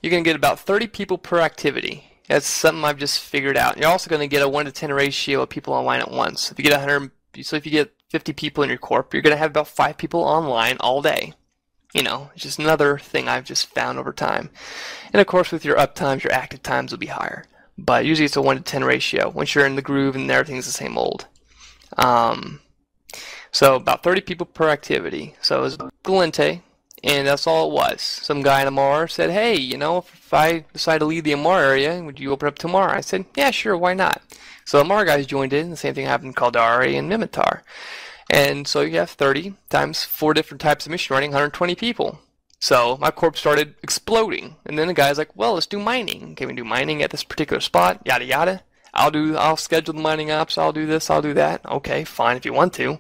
you're going to get about 30 people per activity. That's something I've just figured out. You're also going to get a 1 to 10 ratio of people online at once. If you get 100, so if you get 50 people in your corp, you're going to have about 5 people online all day. It's just another thing I've just found over time. And of course, with your uptimes, your active times will be higher. But usually it's a 1 to 10 ratio once you're in the groove and everything's the same old. So about 30 people per activity. So it was Galente, and that's all it was. Some guy in Amar said, hey, if I decide to leave the Amar area, would you open up to Amar? I said, yeah, sure, why not? So Amar guys joined in. The same thing happened in Caldari and Mimitar. And so you have 30 times 4 different types of mission running, 120 people. So my corp started exploding. And then the guy's like, well, let's do mining. Can we do mining at this particular spot? Yada, yada. I'll schedule the mining ops. I'll do this. I'll do that. Okay, fine if you want to.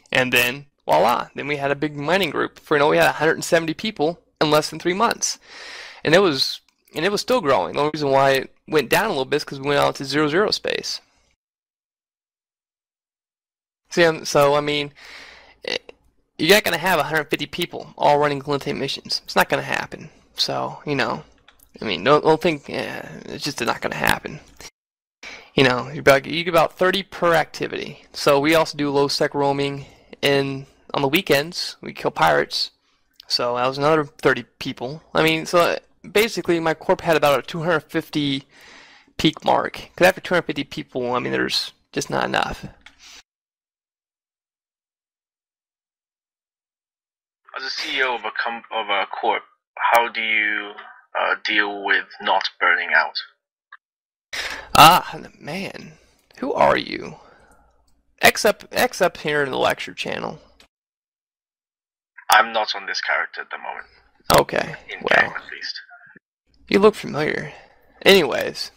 And then, voila. Then we had a big mining group. We had 170 people in less than 3 months. And it was, and it was still growing. The only reason why it went down a little bit is because we went out to 0-0 space. See, so I mean, you're not going to have 150 people all running Galente missions. It's not going to happen. So, you know, I mean, don't think, it's just not going to happen. You know, you get about 30 per activity. So we also do low sec roaming on the weekends. We kill pirates. So that was another 30 people. I mean, so basically my corp had about a 250 peak mark. Because after 250 people, I mean, there's just not enough. As a CEO of a corp, how do you deal with not burning out? Ah, man, who are you? X up here in the lecture channel. I'm not on this character at the moment. Okay, in well, game at least. You look familiar. Anyways,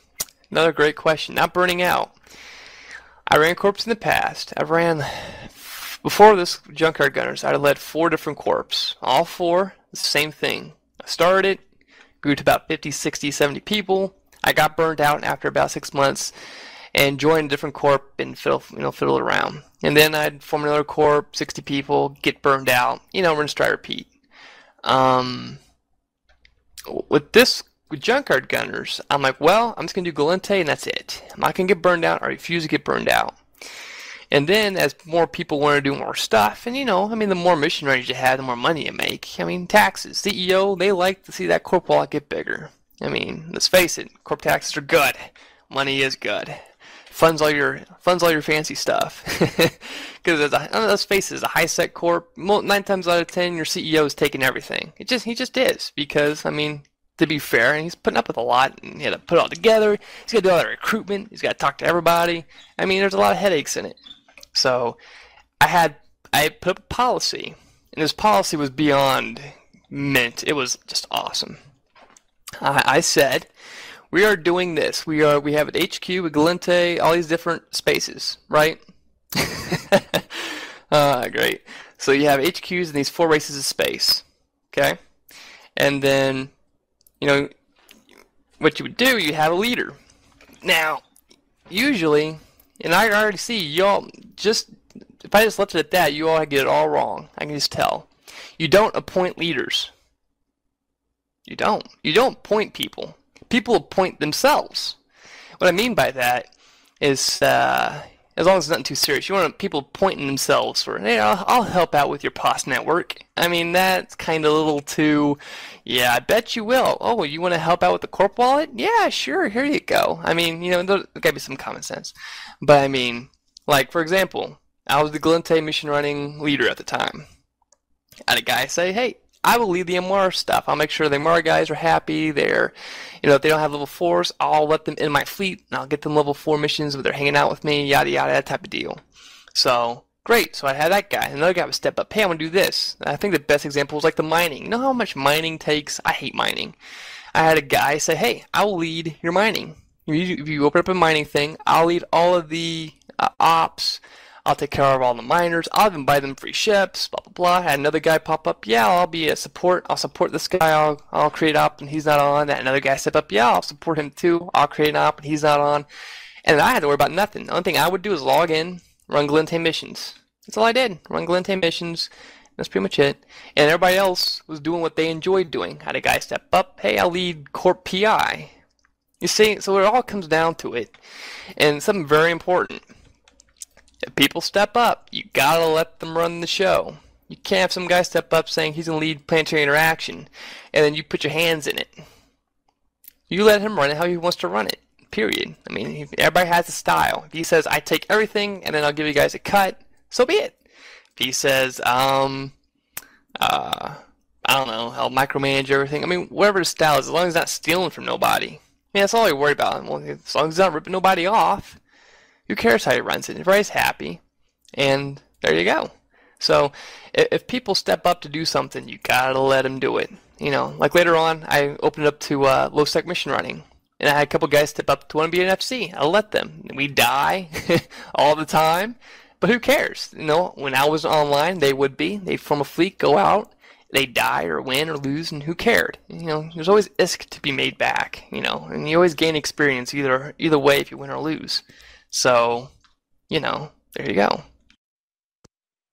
another great question. Not burning out. I ran corps in the past. Before this Junkyard Gunners, I led 4 different corps. All 4, the same thing. I started it, grew to about 50, 60, 70 people. I got burned out after about 6 months and joined a different corp and fiddle around. And then I'd form another corp, 60 people, get burned out, rinse, try, repeat. With Junkyard Gunners, I'm like, well, I'm just going to do Galente and that's it. I'm not going to get burned out. I refuse to get burned out. And then as more people want to do more stuff, and the more mission range you have, the more money you make. I mean, taxes. CEO, they like to see that corp wallet get bigger. I mean, let's face it, corp taxes are good. Money is good. Funds all your fancy stuff. Because let's face it, as a high sec corp, 9 times out of 10, your CEO is taking everything. He just is. Because to be fair, and he's putting up with a lot, and he had to put it all together. He's got to do all that recruitment. He's got to talk to everybody. There's a lot of headaches in it. So I put up a policy, and this policy was beyond mint. It was just awesome. I said, we are doing this. We have an HQ with Galente, all these different spaces, right? Great. So you have HQs in these 4 races of space, okay? And then, what you would do, you have a leader. Now, usually, and I already see y'all if I just left it at that, you all get it all wrong. I can just tell. You don't appoint leaders. You don't. You don't appoint people. People appoint themselves. What I mean by that is, as long as it's nothing too serious, you want people appointing themselves for, hey, I'll help out with your POS network. That's kind of a little too, yeah, I bet you will. Oh, you want to help out with the corp wallet? Yeah, sure, here you go. There's got to be some common sense. But like, for example, I was the Galente mission running leader at the time. I had a guy say, hey, I will lead the MR stuff. I'll make sure the MR guys are happy. If they don't have level 4s, I'll let them in my fleet, and I'll get them level 4 missions where they're hanging out with me, yada yada, that type of deal. So, great. So I had that guy. Another guy would step up, hey, I want to do this. I think the best example was like the mining. You know how much mining takes? I hate mining. I had a guy say, hey, I'll lead your mining. If you open up a mining thing, I'll lead all of the ops. I'll take care of all the miners. I'll even buy them free ships, blah, blah, blah. I had another guy pop up. Yeah, I'll be a support. I'll support this guy. I'll create op and he's not on. That another guy step up. Yeah, I'll support him too. I'll create an op and he's not on. And then I had to worry about nothing. The only thing I would do is log in, run Galente missions. That's all I did. Run Galente missions. That's pretty much it. And everybody else was doing what they enjoyed doing. I had a guy step up. Hey, I'll lead Corp PI. You see, so it all comes down to it. And something very important. If people step up, you gotta let them run the show. You can't have some guy step up saying he's gonna lead planetary interaction, and then you put your hands in it. You let him run it how he wants to run it. Period. Everybody has a style. If he says, I take everything, and then I'll give you guys a cut, so be it. If he says, I don't know, I'll micromanage everything. Whatever the style is, as long as it's not stealing from nobody. That's all I worry about. Well, as long as it's not ripping nobody off. Who cares how he runs it? Everybody's happy, and there you go. So if people step up to do something, you gotta let them do it. Like later on, I opened it up to low sec mission running, and I had a couple guys step up to want to be an FC. I'll let them. We die all the time, but who cares? When I was online, they'd form a fleet, go out, they die or win or lose, and who cared? You know, there's always ISK to be made back, you know, and you always gain experience either way if you win or lose. So, you know, there you go.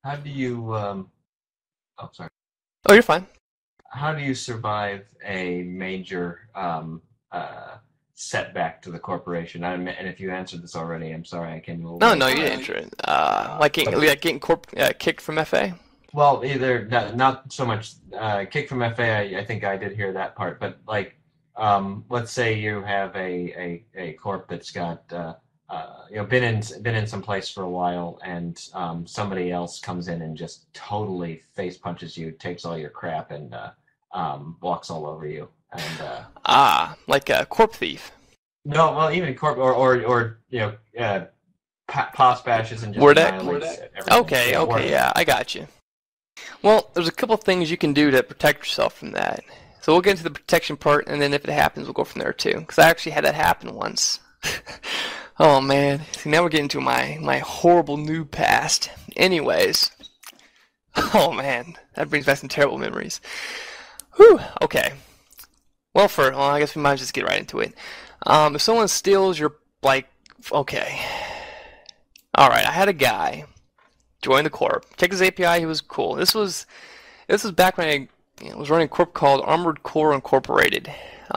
How do you, oh, sorry. Oh, you're fine. How do you survive a major setback to the corporation? And if you answered this already, I'm sorry, I came a little. No, you didn't answer it. Like getting kicked from FA? Well, either not so much kicked from FA. I think I did hear that part, but like, let's say you have a corp that's got been in some place for a while, and somebody else comes in and just totally face punches you, takes all your crap, and walks all over you. And like a corp thief. No, well, even corp or pos bashes and just annihilates everything. Okay, yeah, I got you. Well, there's a couple of things you can do to protect yourself from that. So we'll get into the protection part, and then if it happens, we'll go from there too. Because I actually had that happen once. Oh man, see, now we're getting to my horrible noob past. Anyways, oh man, that brings back some terrible memories. Whew, okay. Well, I guess we might just get right into it. If someone steals your, okay. Alright, I had a guy join the corp. Check his API, he was cool. This was back when I was running a corp called Armored Core Incorporated.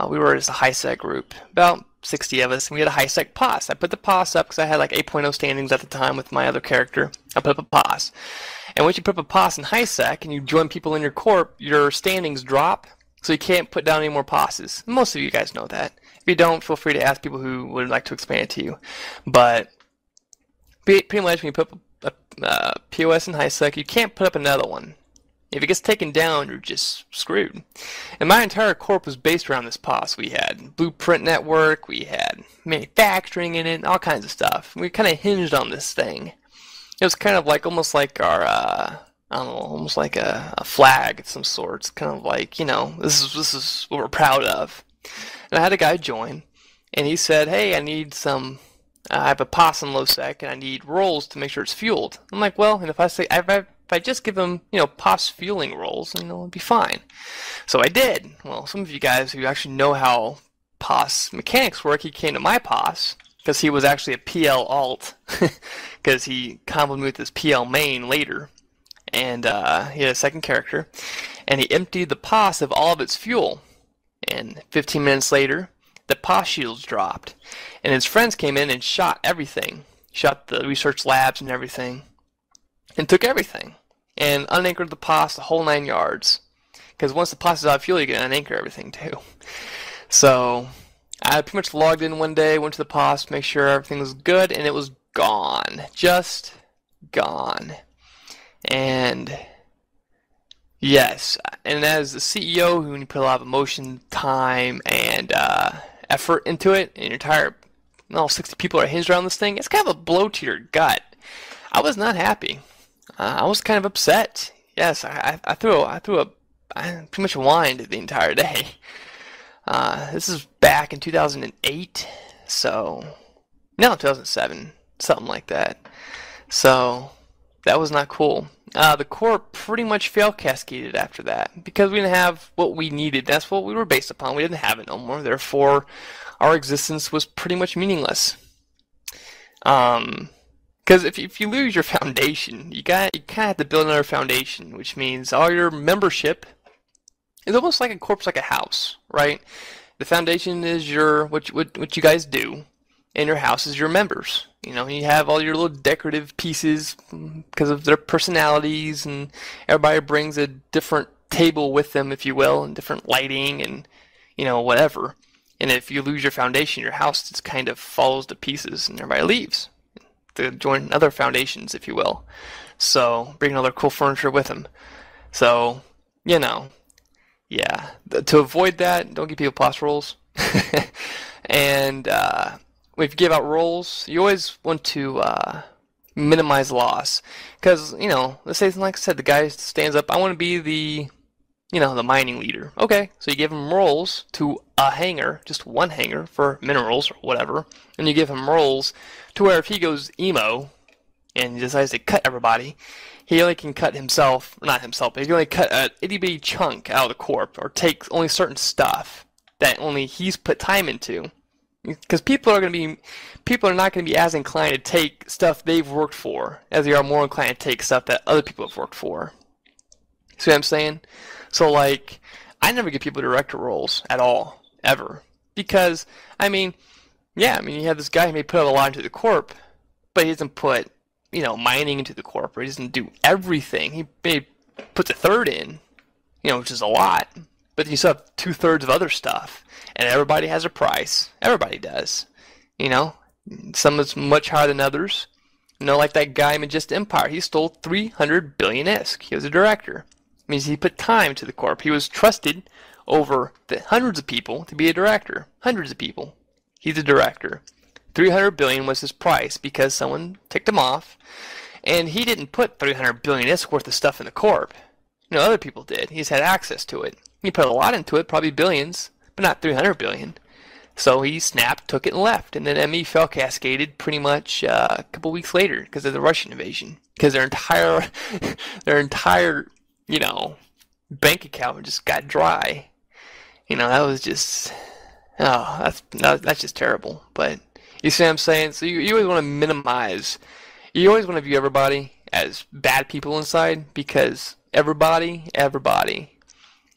We were just a high-sec group, about 60 of us, and we had a high-sec POS. I put the POS up because I had like 8.0 standings at the time with my other character. I put up a POS. And once you put up a POS in high-sec and you join people in your corp, your standings drop, so you can't put down any more POSs. Most of you guys know that. If you don't, feel free to ask people who would like to explain it to you. But pretty much when you put up a POS in high-sec, you can't put up another one. If it gets taken down, you're just screwed. And my entire corp was based around this POS. We had Blueprint Network, we had manufacturing in it, all kinds of stuff. We kind of hinged on this thing. It was kind of like almost like our, I don't know, almost like a flag of some sort. It's kind of like, this is what we're proud of. And I had a guy join, and he said, hey, I need I have a POS in low sec, and I need rolls to make sure it's fueled. I'm like, well, and if I just give him, POS fueling rolls, it'll be fine. So I did. Well, some of you guys who actually know how POS mechanics work, he came to my POS because he was actually a PL alt because he comboed me with his PL main later. And he had a second character. And he emptied the POS of all of its fuel. And 15 minutes later, the POS shields dropped. And his friends came in and shot everything. Shot the research labs and everything. And took everything. And unanchored the POS the whole 9 yards. Because once the POS is out of fuel, you can unanchor everything too. So I pretty much logged in one day, went to the POS, make sure everything was good, and it was gone. Just gone. And yes, and as the CEO, who put a lot of emotion, time, and effort into it, and your entire, 60 people are hinged around this thing, it's kind of a blow to your gut. I was not happy. I was kind of upset. Yes, I pretty much whined the entire day. This is back in 2008, so, no, 2007, something like that. So that was not cool. The corp pretty much fail cascaded after that because we didn't have what we needed. That's what we were based upon. We didn't have it no more. Therefore, our existence was pretty much meaningless. Because if you lose your foundation, you kind of have to build another foundation, which means all your membership is almost like a corp's like a house, right? The foundation is what you guys do, and your house is your members. You have all your little decorative pieces because of their personalities, and everybody brings a different table with them, if you will, and different lighting and, whatever. And if you lose your foundation, your house just kind of falls to pieces and everybody leaves to join other foundations, if you will. So bring other cool furniture with them. So, yeah. To avoid that, don't give people POS rolls. And if you give out rolls, you always want to minimize loss. Because, let's say, like I said, the guy stands up, I want to be the mining leader. Okay, so you give him rolls to a hangar, just one hangar for minerals or whatever, and you give him rolls to where if he goes emo and he decides to cut everybody, he only can cut himself, not himself, but he can only cut an itty bitty chunk out of the corp, or take only certain stuff that only he's put time into. Because people are not going to be as inclined to take stuff they've worked for as they are more inclined to take stuff that other people have worked for. See what I'm saying? So like, I never give people director roles at all, ever, because you have this guy who may put a lot into the corp, but he doesn't put mining into the corp, or he doesn't do everything. He may put a third in, which is a lot, but you still have 2/3 of other stuff. And everybody has a price. Everybody does. Some is much higher than others. Like that guy in Just Empire. He stole 300 billion ISK. He was a director. It means he put time to the corp. He was trusted over the hundreds of people to be a director. Hundreds of people. He's a director. 300 billion was his price because someone ticked him off. And he didn't put 300 billion ISK worth of stuff in the corp. Other people did. He's had access to it. He put a lot into it, probably billions. But not 300 billion. So he snapped, took it, and left. And then ME fell cascaded pretty much a couple weeks later because of the Russian invasion. Because their entire bank account just got dry. That was just, that's just terrible. But you see what I'm saying? So you always want to minimize. You always want to view everybody as bad people inside, because everybody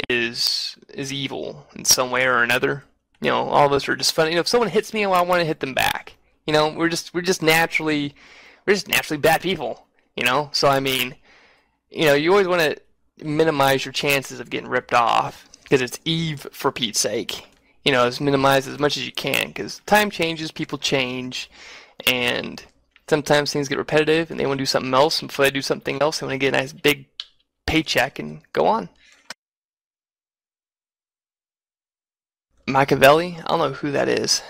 is evil in some way or another. All of us are just funny. If someone hits me, I want to hit them back. We're just naturally bad people. So you always want to minimize your chances of getting ripped off, because it's Eve, for Pete's sake. It's minimized as much as you can, because time changes, people change, and sometimes things get repetitive and they want to do something else, and before they do something else, they want to get a nice big paycheck and go on. Machiavelli? I don't know who that is.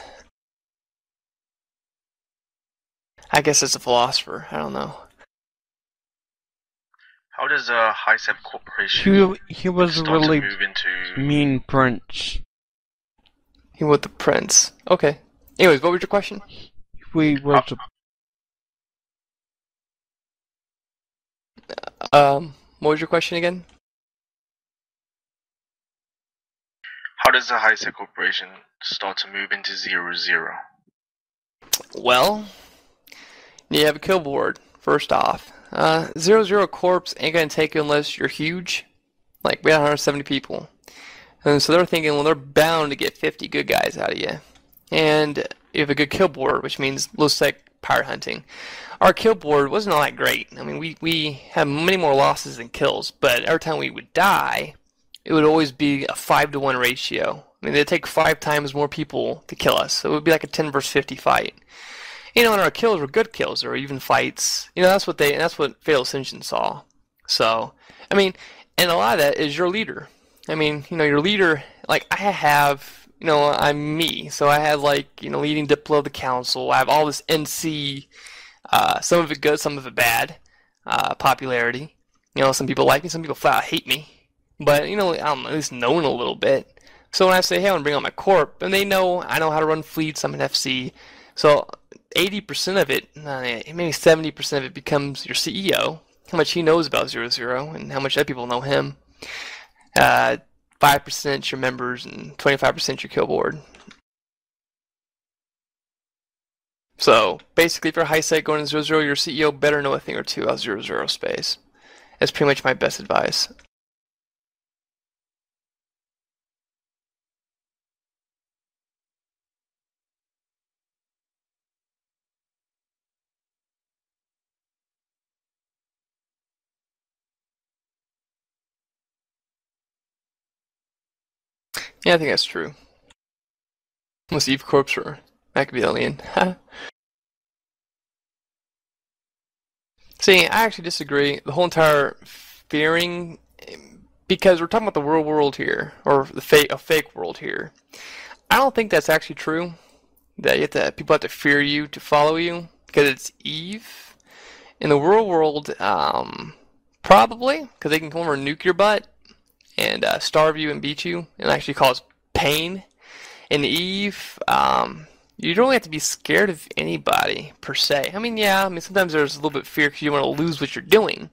I guess it's a philosopher. I don't know. How does a HiSep corporation he was a really move into... mean prince. He was the prince. Okay. Anyways, what was your question? He was what was your question again? How does a HiSep corporation start to move into 0-0? Well, you have a kill board, first off. 0-0 corps ain't gonna take you unless you're huge. Like, we had 170 people. And so they're thinking, well, they're bound to get 50 good guys out of you. And you have a good kill board, which means low-sec pirate hunting. Our kill board wasn't all that great. We had many more losses than kills, but every time we would die, it would always be a 5-to-1 ratio. They'd take 5 times more people to kill us. So it would be like a 10 versus 50 fight. And our kills were good kills, or even fights. That's what Fatal Ascension saw. So, and a lot of that is your leader. Your leader, like, I have, I'm me. So I have, leading Diplo of the council. I have all this NC, some of it good, some of it bad, popularity. Some people like me, some people flat out hate me. But, I'm at least known a little bit. So when I say, hey, I want to bring on my corp, and they know I know how to run fleets, I'm an FC. So 80% of it, maybe 70% of it becomes your CEO, how much he knows about 0-0, and how much other people know him. 5% your members, and 25% your kill board. So, basically, if you're HiSec going to 0-0, your CEO better know a thing or two about 0-0 space. That's pretty much my best advice. Yeah, I think that's true. Unless Eve Corps or Machiavellian. See, I actually disagree. The whole entire fearing, because we're talking about the real world here, or a fake world here. I don't think that's actually true. That people have to fear you to follow you, because it's Eve. In the real world, probably, because they can come over and nuke your butt and starve you and beat you and actually cause pain. In Eve, you don't really have to be scared of anybody per se. Sometimes there's a little bit of fear because you want to lose what you're doing,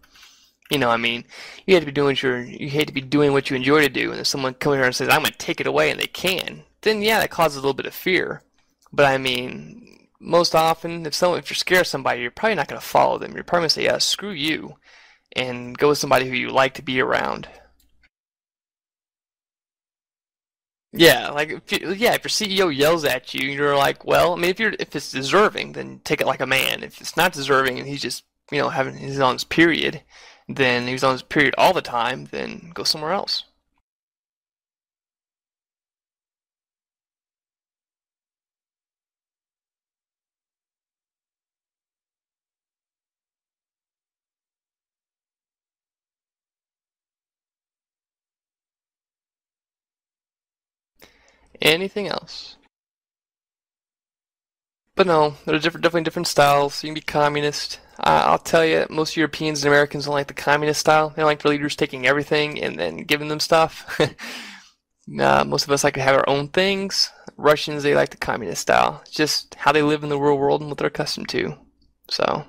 You know, I mean, you have to be doing you hate to be doing what you enjoy to do, and if someone comes here and says, "I'm going to take it away," and they can, then yeah, that causes a little bit of fear. But I mean, most often, if you're scared of somebody, you're probably not going to follow them. You're probably going to say, "Yeah, screw you," and go with somebody who you like to be around. Yeah, like if your CEO yells at you, you're like, well, I mean, if it's deserving, then take it like a man. If it's not deserving and he's just he's on his period, then he's on his period all the time, then go somewhere else. Anything else? But no, there's definitely different styles. You can be communist. I'll tell you, most Europeans and Americans don't like the communist style. They don't like their leaders taking everything and then giving them stuff. Most of us like to have our own things. Russians, they like the communist style. It's just how they live in the real world and what they're accustomed to. So,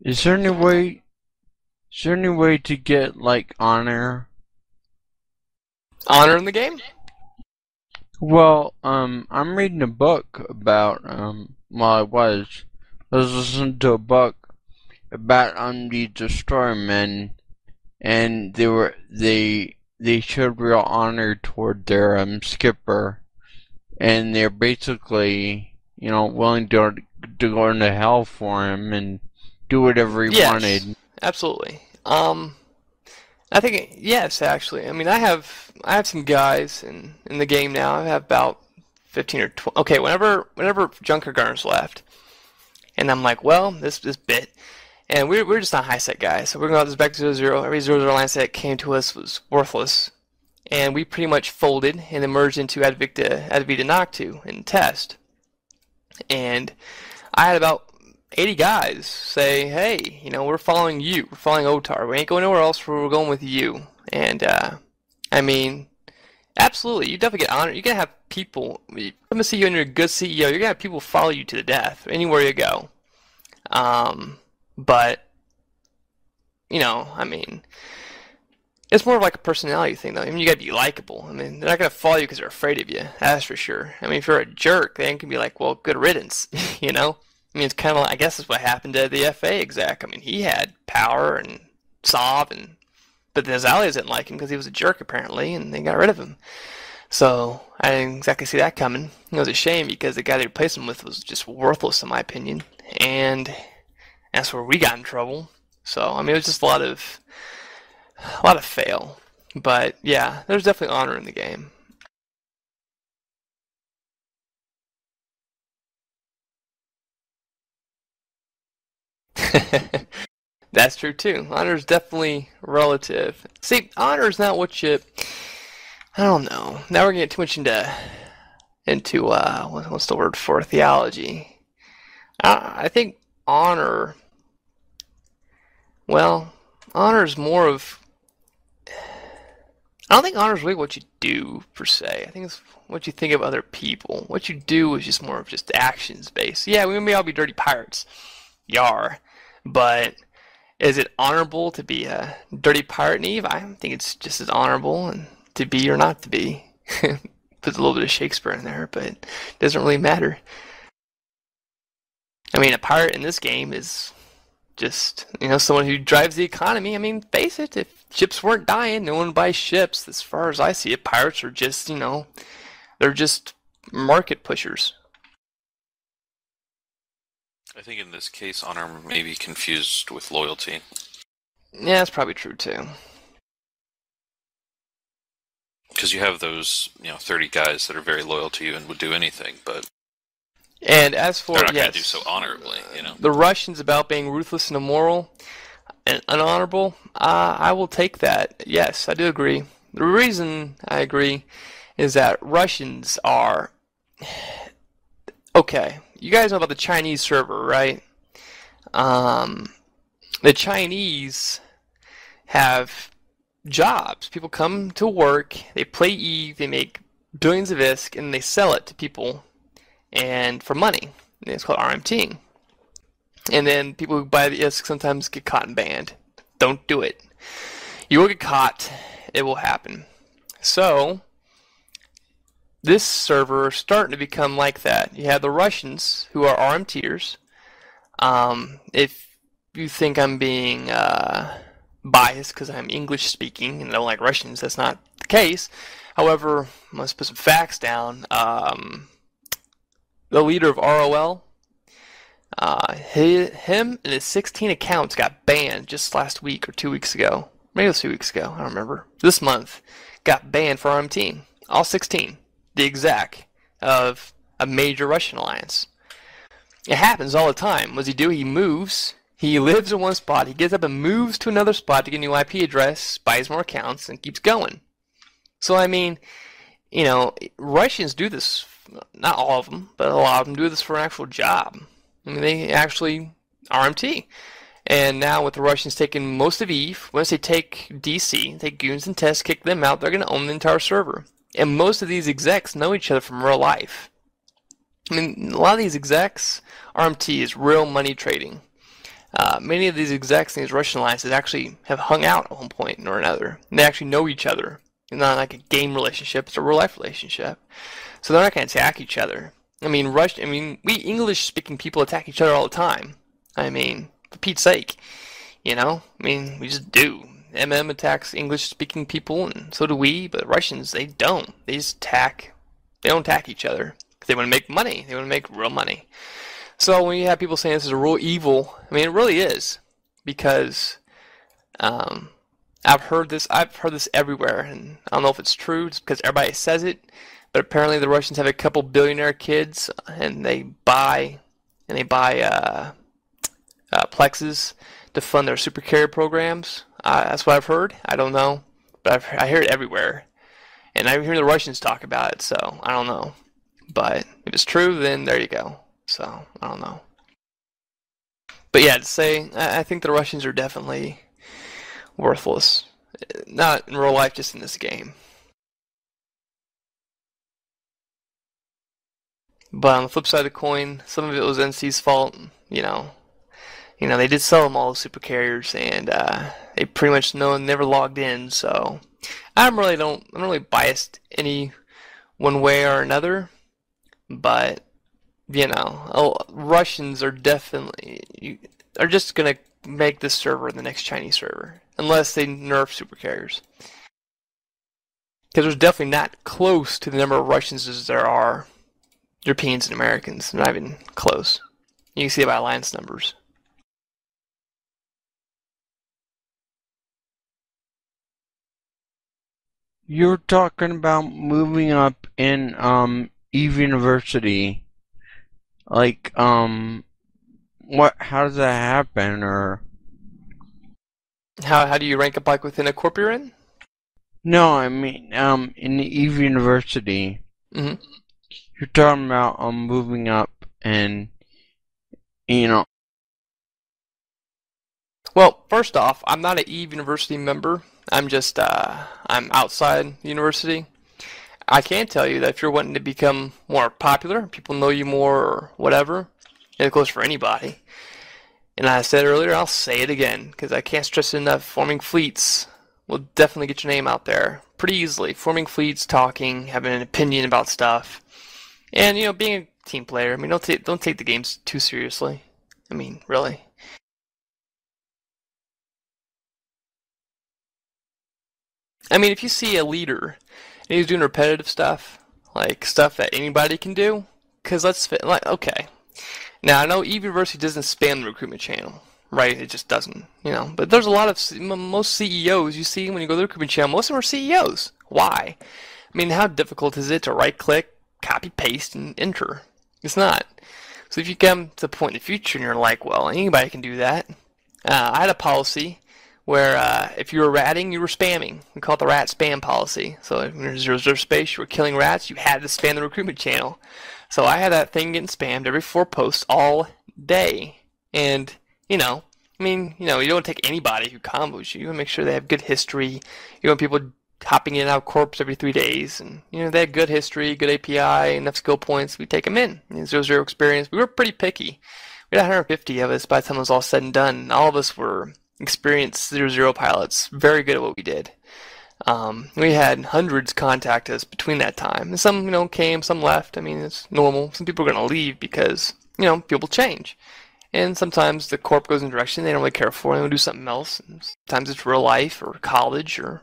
Is there any way? Is there any way to get like honor? honor in the game? Well, I'm reading a book about well, I was listening to a book about the Destroyer Men, and they showed real honor toward their skipper, and they're basically willing to go into hell for him and do whatever he Yes, wanted. absolutely. I think yes, actually. I mean, I have some guys in the game now. I have about 15 or 20. Okay, whenever Junker Gunners left, and I'm like, well, this bit, and we're just not high set guys, so we're going to go back to 0-0. Every 0-0 line set came to us was worthless, and we pretty much folded and then merged into Advita Noctu in test, and I had about 80 guys say, hey, we're following you. We're following Otard. We ain't going nowhere else. We're going with you. And, I mean, absolutely. You definitely get honored. You're going to have people, I'm going to see you and you're a good CEO. You're going to have people follow you to the death anywhere you go. But, I mean, it's more of like a personality thing, though. I mean, you got to be likable. I mean, they're not going to follow you because they're afraid of you. That's for sure. I mean, if you're a jerk, they can be like, well, good riddance, I mean, it's kind of like, I guess that's what happened to the FA exec. I mean, he had power and Sov, but the Azaleas didn't like him because he was a jerk, apparently, and they got rid of him. So, I didn't exactly see that coming. It was a shame because the guy they replaced him with was just worthless, in my opinion. And that's where we got in trouble. So, I mean, it was just a lot of fail. But, yeah, there's definitely honor in the game. That's true too. Honor is definitely relative. See, honor is not what you. I don't know. Now we're gonna get too much into what's the word for theology? I think honor. Well, honor is more of. I don't think honor is really what you do per se. I think it's what you think of other people. What you do is just more of just actions based. Yeah, we may all be dirty pirates. Yar. But is it honorable to be a dirty pirate in Eve? I think it's just as honorable and to be or not to be. Puts a little bit of Shakespeare in there, but it doesn't really matter. I mean, a pirate in this game is just, someone who drives the economy. I mean, face it, if ships weren't dying, no one would buy ships. As far as I see it, pirates are just, they're just market pushers. I think in this case, honor may be confused with loyalty. Yeah, that's probably true too. Because you have those, 30 guys that are very loyal to you and would do anything, but and as for they're not going yes, to do so honorably, the Russians about being ruthless and immoral and unhonorable, I will take that. Yes, I do agree. The reason I agree is that Russians are okay. You guys know about the Chinese server, right? The Chinese have jobs. People come to work, they play Eve, they make billions of ISK, and they sell it to people and for money. And it's called RMTing. And then people who buy the ISK sometimes get caught and banned. Don't do it. You will get caught. It will happen. So this server is starting to become like that. You have the Russians who are RMTers. If you think I'm being biased because I'm English speaking and I don't like Russians, that's not the case. However, I must put some facts down. The leader of ROL, him and his 16 accounts got banned just last week or 2 weeks ago. Maybe it was 2 weeks ago, I don't remember. This month, got banned for RMTing. All 16. The exec of a major Russian alliance. It happens all the time. What does he do? He moves. He lives in one spot. He gets up and moves to another spot to get a new IP address, buys more accounts, and keeps going. So, I mean, you know, Russians do this. Not all of them, but a lot of them do this for an actual job. I mean, they actually RMT. And now with the Russians taking most of EVE, once they take DC, take goons and tests, kick them out, they're going to own the entire server. And most of these execs know each other from real life. I mean, a lot of these execs, RMT is real money trading. Many of these execs in these Russian alliances actually have hung out at one point or another. And they actually know each other. It's not like a game relationship, it's a real life relationship. So they're not going to attack each other. I mean, we English-speaking people attack each other all the time. I mean, for Pete's sake, you know? I mean, we just do. MM attacks English-speaking people, and so do we, but Russians, they don't. They just attack. They don't attack each other. They want to make money. They want to make real money. So when you have people saying this is a real evil, I mean, it really is. Because I've heard this everywhere, and I don't know if it's true, just because everybody says it. But apparently the Russians have a couple billionaire kids, and they buy plexes to fund their super carrier programs. That's what I've heard. I don't know, but I hear it everywhere, and I hear the Russians talk about it. So I don't know, but if it's true, then there you go. So I don't know, but yeah, to say I think the Russians are definitely worthless, not in real life, just in this game. But on the flip side of the coin, some of it was NC's fault. You know, they did sell them all the super carriers, and they pretty much never logged in. So I'm really biased any one way or another. But you know, Russians are just gonna make this server the next Chinese server, unless they nerf super carriers. Because there's definitely not close to the number of Russians as there are Europeans and Americans. They're not even close. You can see it by alliance numbers. You're talking about moving up in EVE University. Like, how does that happen, or How do you rank up like within a corp you're in? no, I mean in the EVE University. Mm-hmm. You're talking about moving up, and you know. Well, first off, I'm not an EVE University member. I'm just I'm outside the university. I can tell you that if you're wanting to become more popular, people know you more or whatever, and it goes for anybody. And I said earlier, I'll say it again, because I can't stress it enough, forming fleets will definitely get your name out there pretty easily. Forming fleets, talking, having an opinion about stuff. And, you know, being a team player, I mean, don't take the games too seriously. I mean, really. I mean, if you see a leader and he's doing repetitive stuff, like stuff that anybody can do, because okay. Now, I know EVE University doesn't spam the recruitment channel, right? It just doesn't, you know. But there's a lot of, most CEOs you see when you go to the recruitment channel, most of them are CEOs. Why? I mean, how difficult is it to right-click, copy, paste, and enter? It's not. So if you come to the point in the future and you're like, well, anybody can do that. I had a policy where if you were ratting, you were spamming. We call it the rat spam policy. So if there's reserve space, you were killing rats, you had to spam the recruitment channel. So I had that thing getting spammed every 4 posts all day. And, you know, I mean, you don't take anybody who combos you. You want to make sure they have good history. You want people hopping in and out of corps every 3 days, and they had good history, good API, enough skill points. We take them in. 0-0 experience. We were pretty picky. We had 150 of us by the time it was all said and done. And all of us were experienced 0-0 pilots, very good at what we did. We had hundreds contact us between that time. And some, came, some left. I mean, it's normal. Some people are going to leave because, people change. And sometimes the corp goes in a direction they don't really care for, and they'll do something else. And sometimes it's real life or college or,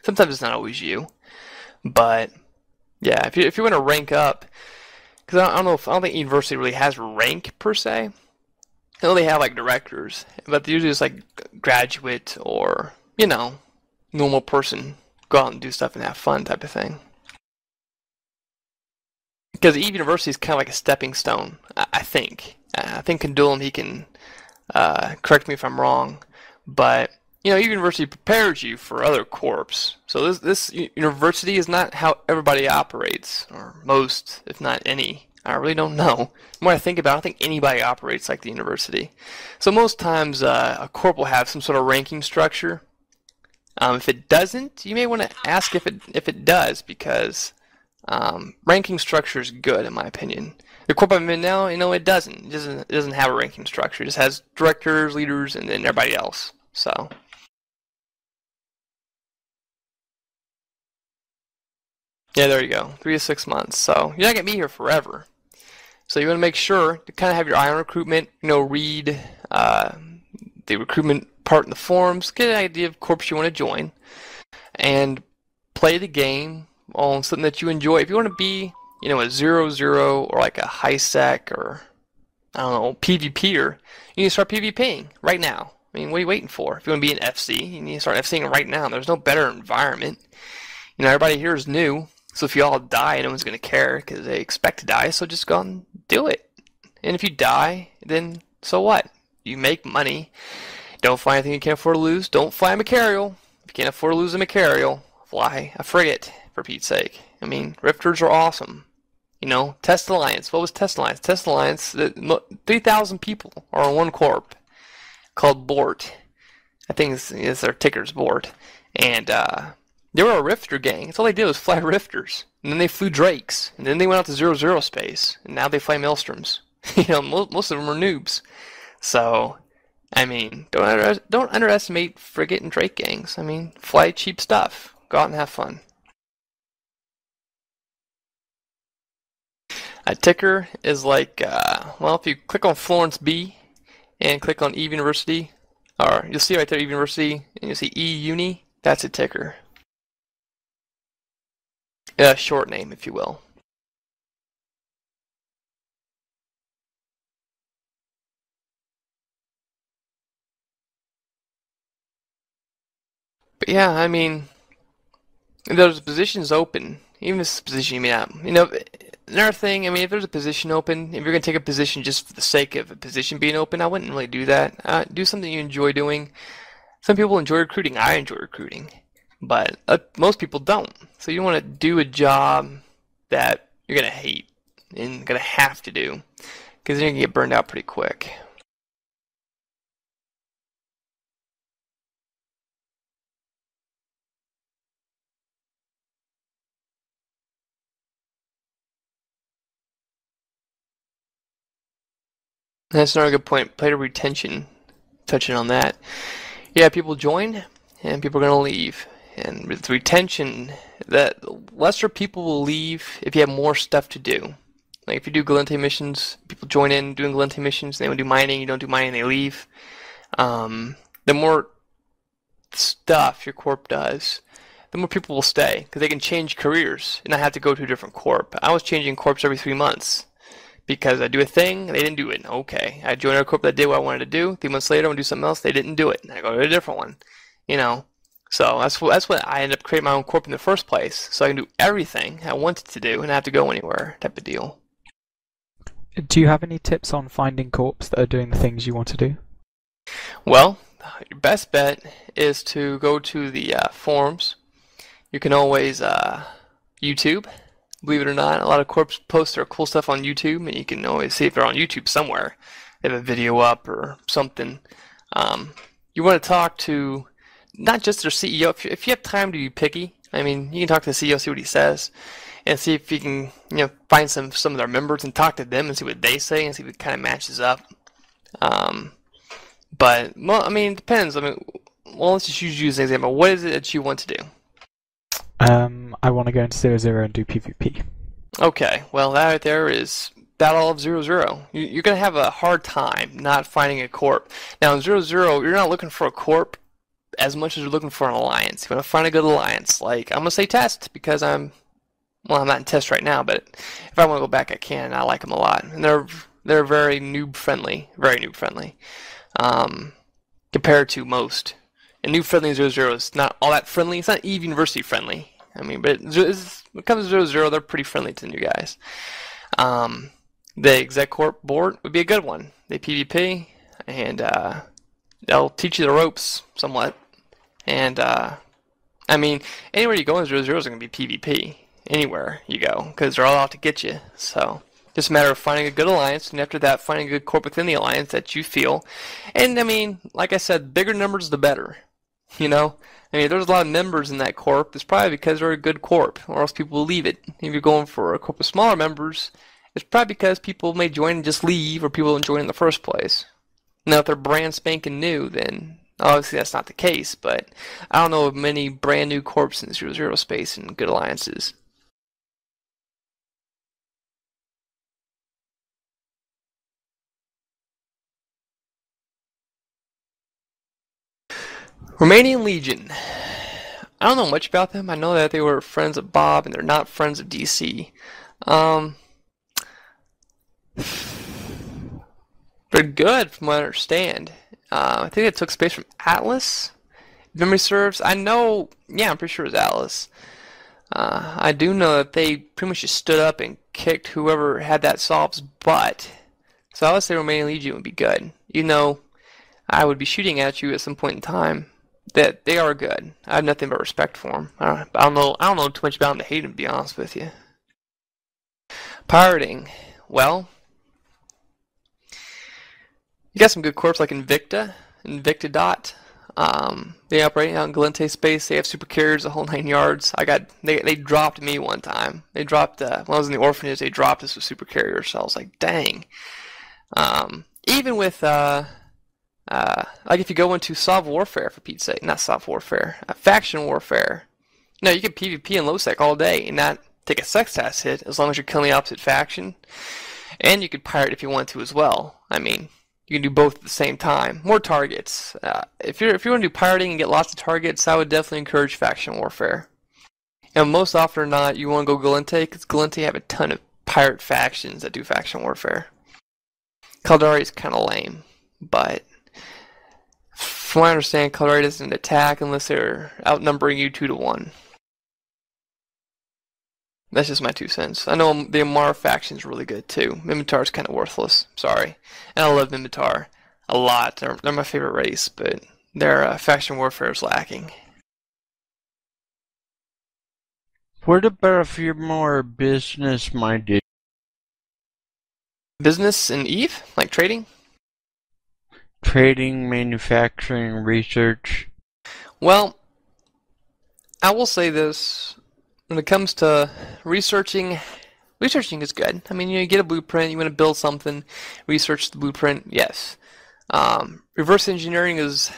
sometimes it's not always you. But, yeah, if you want to rank up, because I don't think university really has rank per se. I know they have like directors, but usually it's like graduate or, normal person, go out and do stuff and have fun type of thing. Because EVE University is kind of like a stepping stone, I think. I think Condulum, he can correct me if I'm wrong, but EVE University prepares you for other corps. So this university is not how everybody operates, or most, if not any. I really don't know. The more I think about it, I don't think anybody operates like the university. So most times a corp will have some sort of ranking structure. If it doesn't, you may want to ask if it does, because ranking structure is good in my opinion. The corp I'm in now, it doesn't. It doesn't have a ranking structure. It just has directors, leaders, and then everybody else. So. Yeah, there you go. 3 to 6 months. So you're not gonna be here forever. So you want to make sure to kind of have your eye on recruitment. Read the recruitment part in the forums, get an idea of corps you want to join, and play the game on something that you enjoy. If you want to be, a 0-0 or like a high sec or I don't know, PvPer, you need to start PvPing right now. I mean, what are you waiting for? If you want to be an FC, you need to start FCing right now. There's no better environment. Everybody here is new. So if you all die, no one's going to care because they expect to die, so just go and do it. And if you die, then so what? You make money. Don't fly anything you can't afford to lose. Don't fly a Macarial. If you can't afford to lose a Macarial, fly a frigate, for Pete's sake. I mean, Rifters are awesome. Test Alliance. What was Test Alliance? Test Alliance, 3,000 people are on one corp called Bort. I think it's their ticker's Bort. And, they were a Rifter gang. That's all they did was fly Rifters. And then they flew Drakes. And then they went out to 0-0 space. And now they fly Maelstroms. Most of them are noobs. So, I mean, don't underestimate frigate and Drake gangs. I mean, fly cheap stuff. Go out and have fun. A ticker is like, if you click on Florence B and click on EVE University, or you'll see right there EVE University, and you'll see E-UNI, that's a ticker. A short name, if you will. But yeah, I mean, there's positions open. Even if this position you may not, another thing, I mean, if there's a position open, if you're going to take a position just for the sake of a position being open, I wouldn't really do that. Do something you enjoy doing. Some people enjoy recruiting. I enjoy recruiting. But most people don't. So you want to do a job that you're going to hate and going to have to do, because then you're going to get burned out pretty quick. That's another good point. Player retention, touching on that. Yeah, people join and people are going to leave. And with retention, that lesser people will leave if you have more stuff to do. Like if you do Galente missions, people join in doing Galente missions, they want to do mining, you don't do mining, they leave. The more stuff your corp does, the more people will stay, because they can change careers and not have to go to a different corp. I was changing corps every 3 months because I do a thing, they didn't do it. Okay, I joined a corp that did what I wanted to do. 3 months later, I want to do something else, they didn't do it. And I go to a different one, So that's what I ended up creating my own corp in the first place, so I can do everything I wanted to do and not have to go anywhere, type of deal. Do you have any tips on finding corps that are doing the things you want to do? Well, your best bet is to go to the forums. You can always YouTube. Believe it or not, a lot of corps post their cool stuff on YouTube, and you can always see if they're on YouTube somewhere. They have a video up or something. You want to talk to not just their CEO. If you have time to be picky, I mean, you can talk to the CEO, see what he says, and see if you can, find some of their members and talk to them and see what they say and see if it kind of matches up. But well, I mean, it depends. I mean, well, let's just use you as an example. What is it that you want to do? I want to go into 0-0 and do PvP. Okay, well, that right there is Battle of 0-0. You're going to have a hard time not finding a corp. Now, in 0-0, you're not looking for a corp as much as you're looking for an alliance. You want to find a good alliance. Like, I'm going to say test because I'm not in test right now, but if I want to go back, I can. I like them a lot. And they're very noob-friendly. Very noob-friendly. Compared to most. And noob-friendly 0-0 is not all that friendly. It's not EVE University friendly. I mean, but when it comes to 0-0, they're pretty friendly to new guys. The Exec Corp board would be a good one. They PvP, and they'll teach you the ropes somewhat. And, I mean, anywhere you go in 0-0 is going to be PvP. Anywhere you go, because they're all out to get you. So, just a matter of finding a good alliance, and after that, finding a good corp within the alliance that you feel. And, I mean, like I said, bigger numbers, the better. I mean, there's a lot of members in that corp. It's probably because they're a good corp, or else people will leave it. If you're going for a corp with smaller members, it's probably because people may join and just leave, or people don't join in the first place. Now, if they're brand spanking new, then obviously that's not the case, but I don't know of many brand new corps in the 0-0 space and good alliances. Romanian Legion. I don't know much about them. I know that they were friends of Bob, and they're not friends of DC. They're good, from what I understand. I think it took space from Atlas, if memory serves. I know, yeah, I'm pretty sure it was Atlas. I do know that they pretty much just stood up and kicked whoever had that Solve's butt. So I would say Romanian Legion would be good. I would be shooting at you at some point in time. That they are good. I have nothing but respect for them. I don't know too much about them to hate them, to be honest with you. Pirating. Well, you got some good corps like Invicta Dot. They operate out in Galente space. They have super carriers, the whole 9 yards. They dropped me one time. They dropped when I was in the orphanage. They dropped us with super carriers. So I was like, dang. Even with like if you go into Sov Warfare, for Pete's sake, not Sov Warfare, Faction Warfare. No, you can PvP in low sec all day and not take a sextas hit as long as you're killing the opposite faction. And you could pirate if you want to as well. I mean, you can do both at the same time. More targets. If you want to do pirating and get lots of targets, I would definitely encourage Faction Warfare. And most often or not, you want to go Galente, because Galente have a ton of pirate factions that do Faction Warfare. Caldari is kind of lame, but from what I understand, Caldari doesn't attack unless they're outnumbering you 2-1. That's just my 2 cents. I know the Amara faction is really good too. Mimitar is kind of worthless. Sorry. And I love Mimitar a lot. They're my favorite race, but their faction warfare is lacking. What about if you're more business-minded? Business in EVE? Like trading? Trading, manufacturing, research. Well, I will say this. When it comes to researching is good. I mean, you get a blueprint, you want to build something, research the blueprint, yes. Reverse engineering is,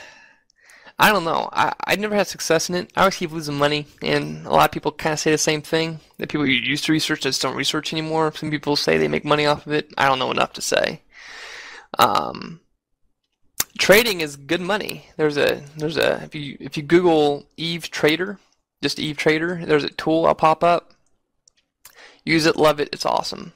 I don't know. I never had success in it. I always keep losing money, and a lot of people kind of say the same thing. That people who used to research just don't research anymore. Some people say they make money off of it. I don't know enough to say. Trading is good money. If you Google Eve Trader, just Eve Trader, there's a tool that'll pop up. Use it, love it, it's awesome.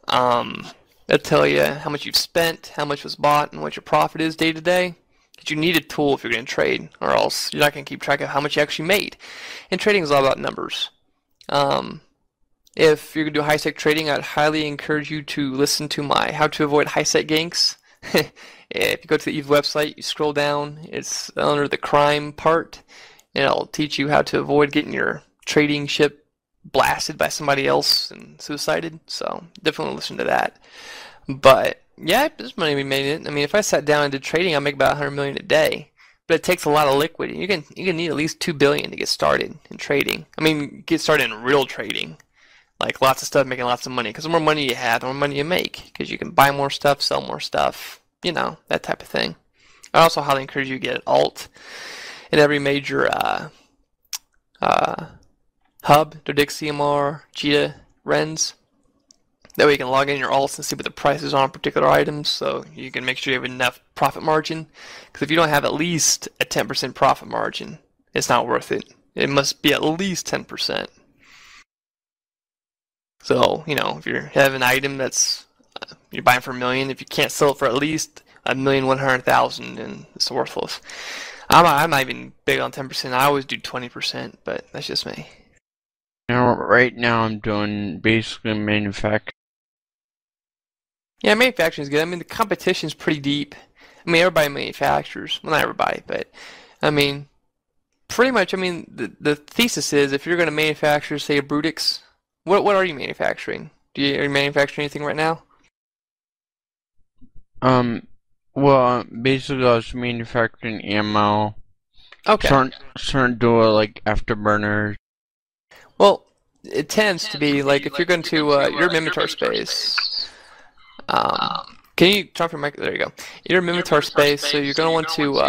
It'll tell you how much you've spent, how much was bought, and what your profit is day to day. But you need a tool if you're going to trade, or else you're not going to keep track of how much you actually made. And trading is all about numbers. If you're going to do high-sec trading, I'd highly encourage you to listen to my How to Avoid High-Sec Ganks. If you go to the EVE website, you scroll down, it's under the crime part, and it'll teach you how to avoid getting your trading ship blasted by somebody else and suicided. So definitely listen to that. But yeah, there's money to be made in it. I mean, if I sat down and did trading, I'd make about 100 million a day. But it takes a lot of liquid. You can need at least 2 billion to get started in trading. I mean, get started in real trading. Like lots of stuff, making lots of money. Because the more money you have, the more money you make. Because you can buy more stuff, sell more stuff. You know, that type of thing. I also highly encourage you to get an alt in every major hub, Dodix, CMR, Cheetah, Rens. That way you can log in your alts and see what the price is on particular items, so you can make sure you have enough profit margin. Because if you don't have at least a 10% profit margin, it's not worth it. It must be at least 10%. So, you know, if you have an item that's you're buying for $1 million, if you can't sell it for at least $1,100,000, then it's worthless. I'm not even big on 10%. I always do 20%, but that's just me. Now, right now, I'm doing basically manufacturing. Yeah, manufacturing is good. I mean, the competition is pretty deep. I mean, everybody manufactures. Well, not everybody, but I mean, pretty much. I mean, the thesis is if you're going to manufacture, say, a Brutix, what are you manufacturing? Are you manufacturing anything right now? Well, basically, I was manufacturing ammo. Okay. Starting to do like afterburners. Well, it tends to be like if you're going to your inventory space. Can you turn off your mic? There you go. Your inventory space, so you're going to want to.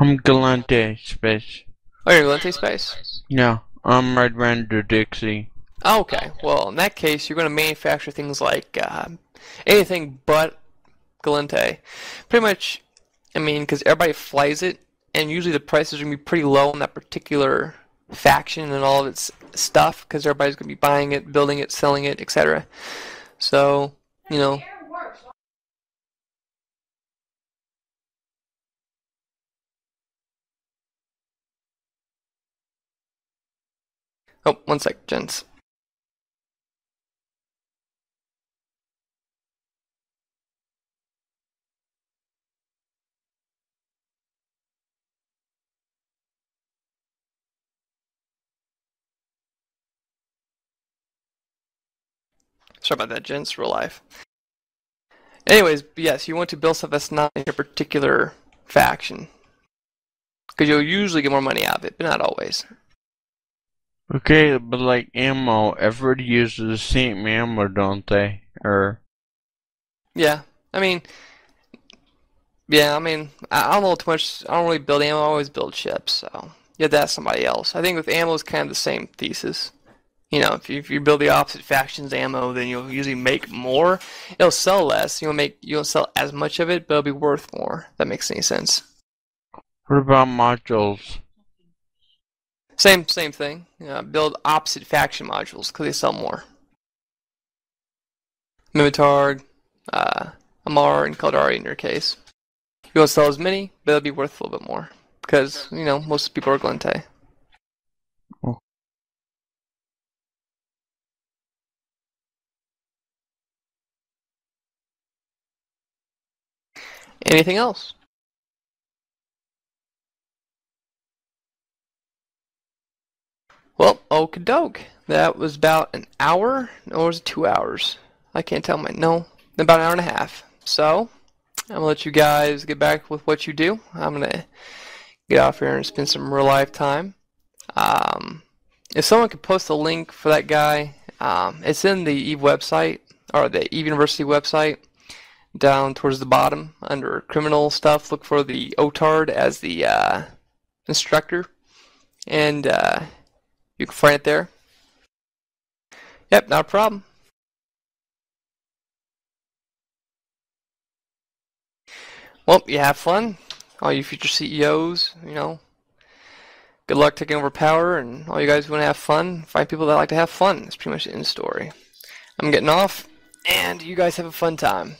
I'm Galante space. Oh, you're Galante space? Yeah, I'm right around the Dixie. Oh, okay. Well, in that case, you're going to manufacture things like anything but Galante. Pretty much, I mean, because everybody flies it, and usually the prices are going to be pretty low on that particular faction and all of its stuff, because everybody's going to be buying it, building it, selling it, etc. So, you know. Oh, one sec, gents. Sorry about that, gents. Real life. Anyways, yes, you want to build stuff that's not in a particular faction. Because you'll usually get more money out of it, but not always. Okay, but like ammo, everybody uses the same ammo, don't they? Or yeah, I mean, I don't know too much. I don't really build ammo. I always build ships. So yeah, that's somebody else. I think with ammo it's kind of the same thesis. You know, if you build the opposite faction's ammo, then you'll usually make more. It'll sell less. You won't sell as much of it, but it'll be worth more. If that makes any sense. what about modules? Same thing. Build opposite faction modules because they sell more. Otard, Amar, and Caldari in your case. You won't sell as many, but it'll be worth a little bit more because you know most people are Glente. Oh. Anything else? Well, okie doke. That was about an hour, or was it 2 hours? I can't tell no, about an hour and a half. So, I'm going to let you guys get back with what you do. I'm going to get off here and spend some real life time. If someone could post a link for that guy, it's in the EVE website, or the EVE University website, down towards the bottom under criminal stuff. Look for the Otard as the instructor, and you can find it there. Yep, not a problem. Well, you have fun, all you future CEOs. You know, good luck taking over power, and all you guys who want to have fun, find people that like to have fun. That's pretty much the end story. I'm getting off, and you guys have a fun time.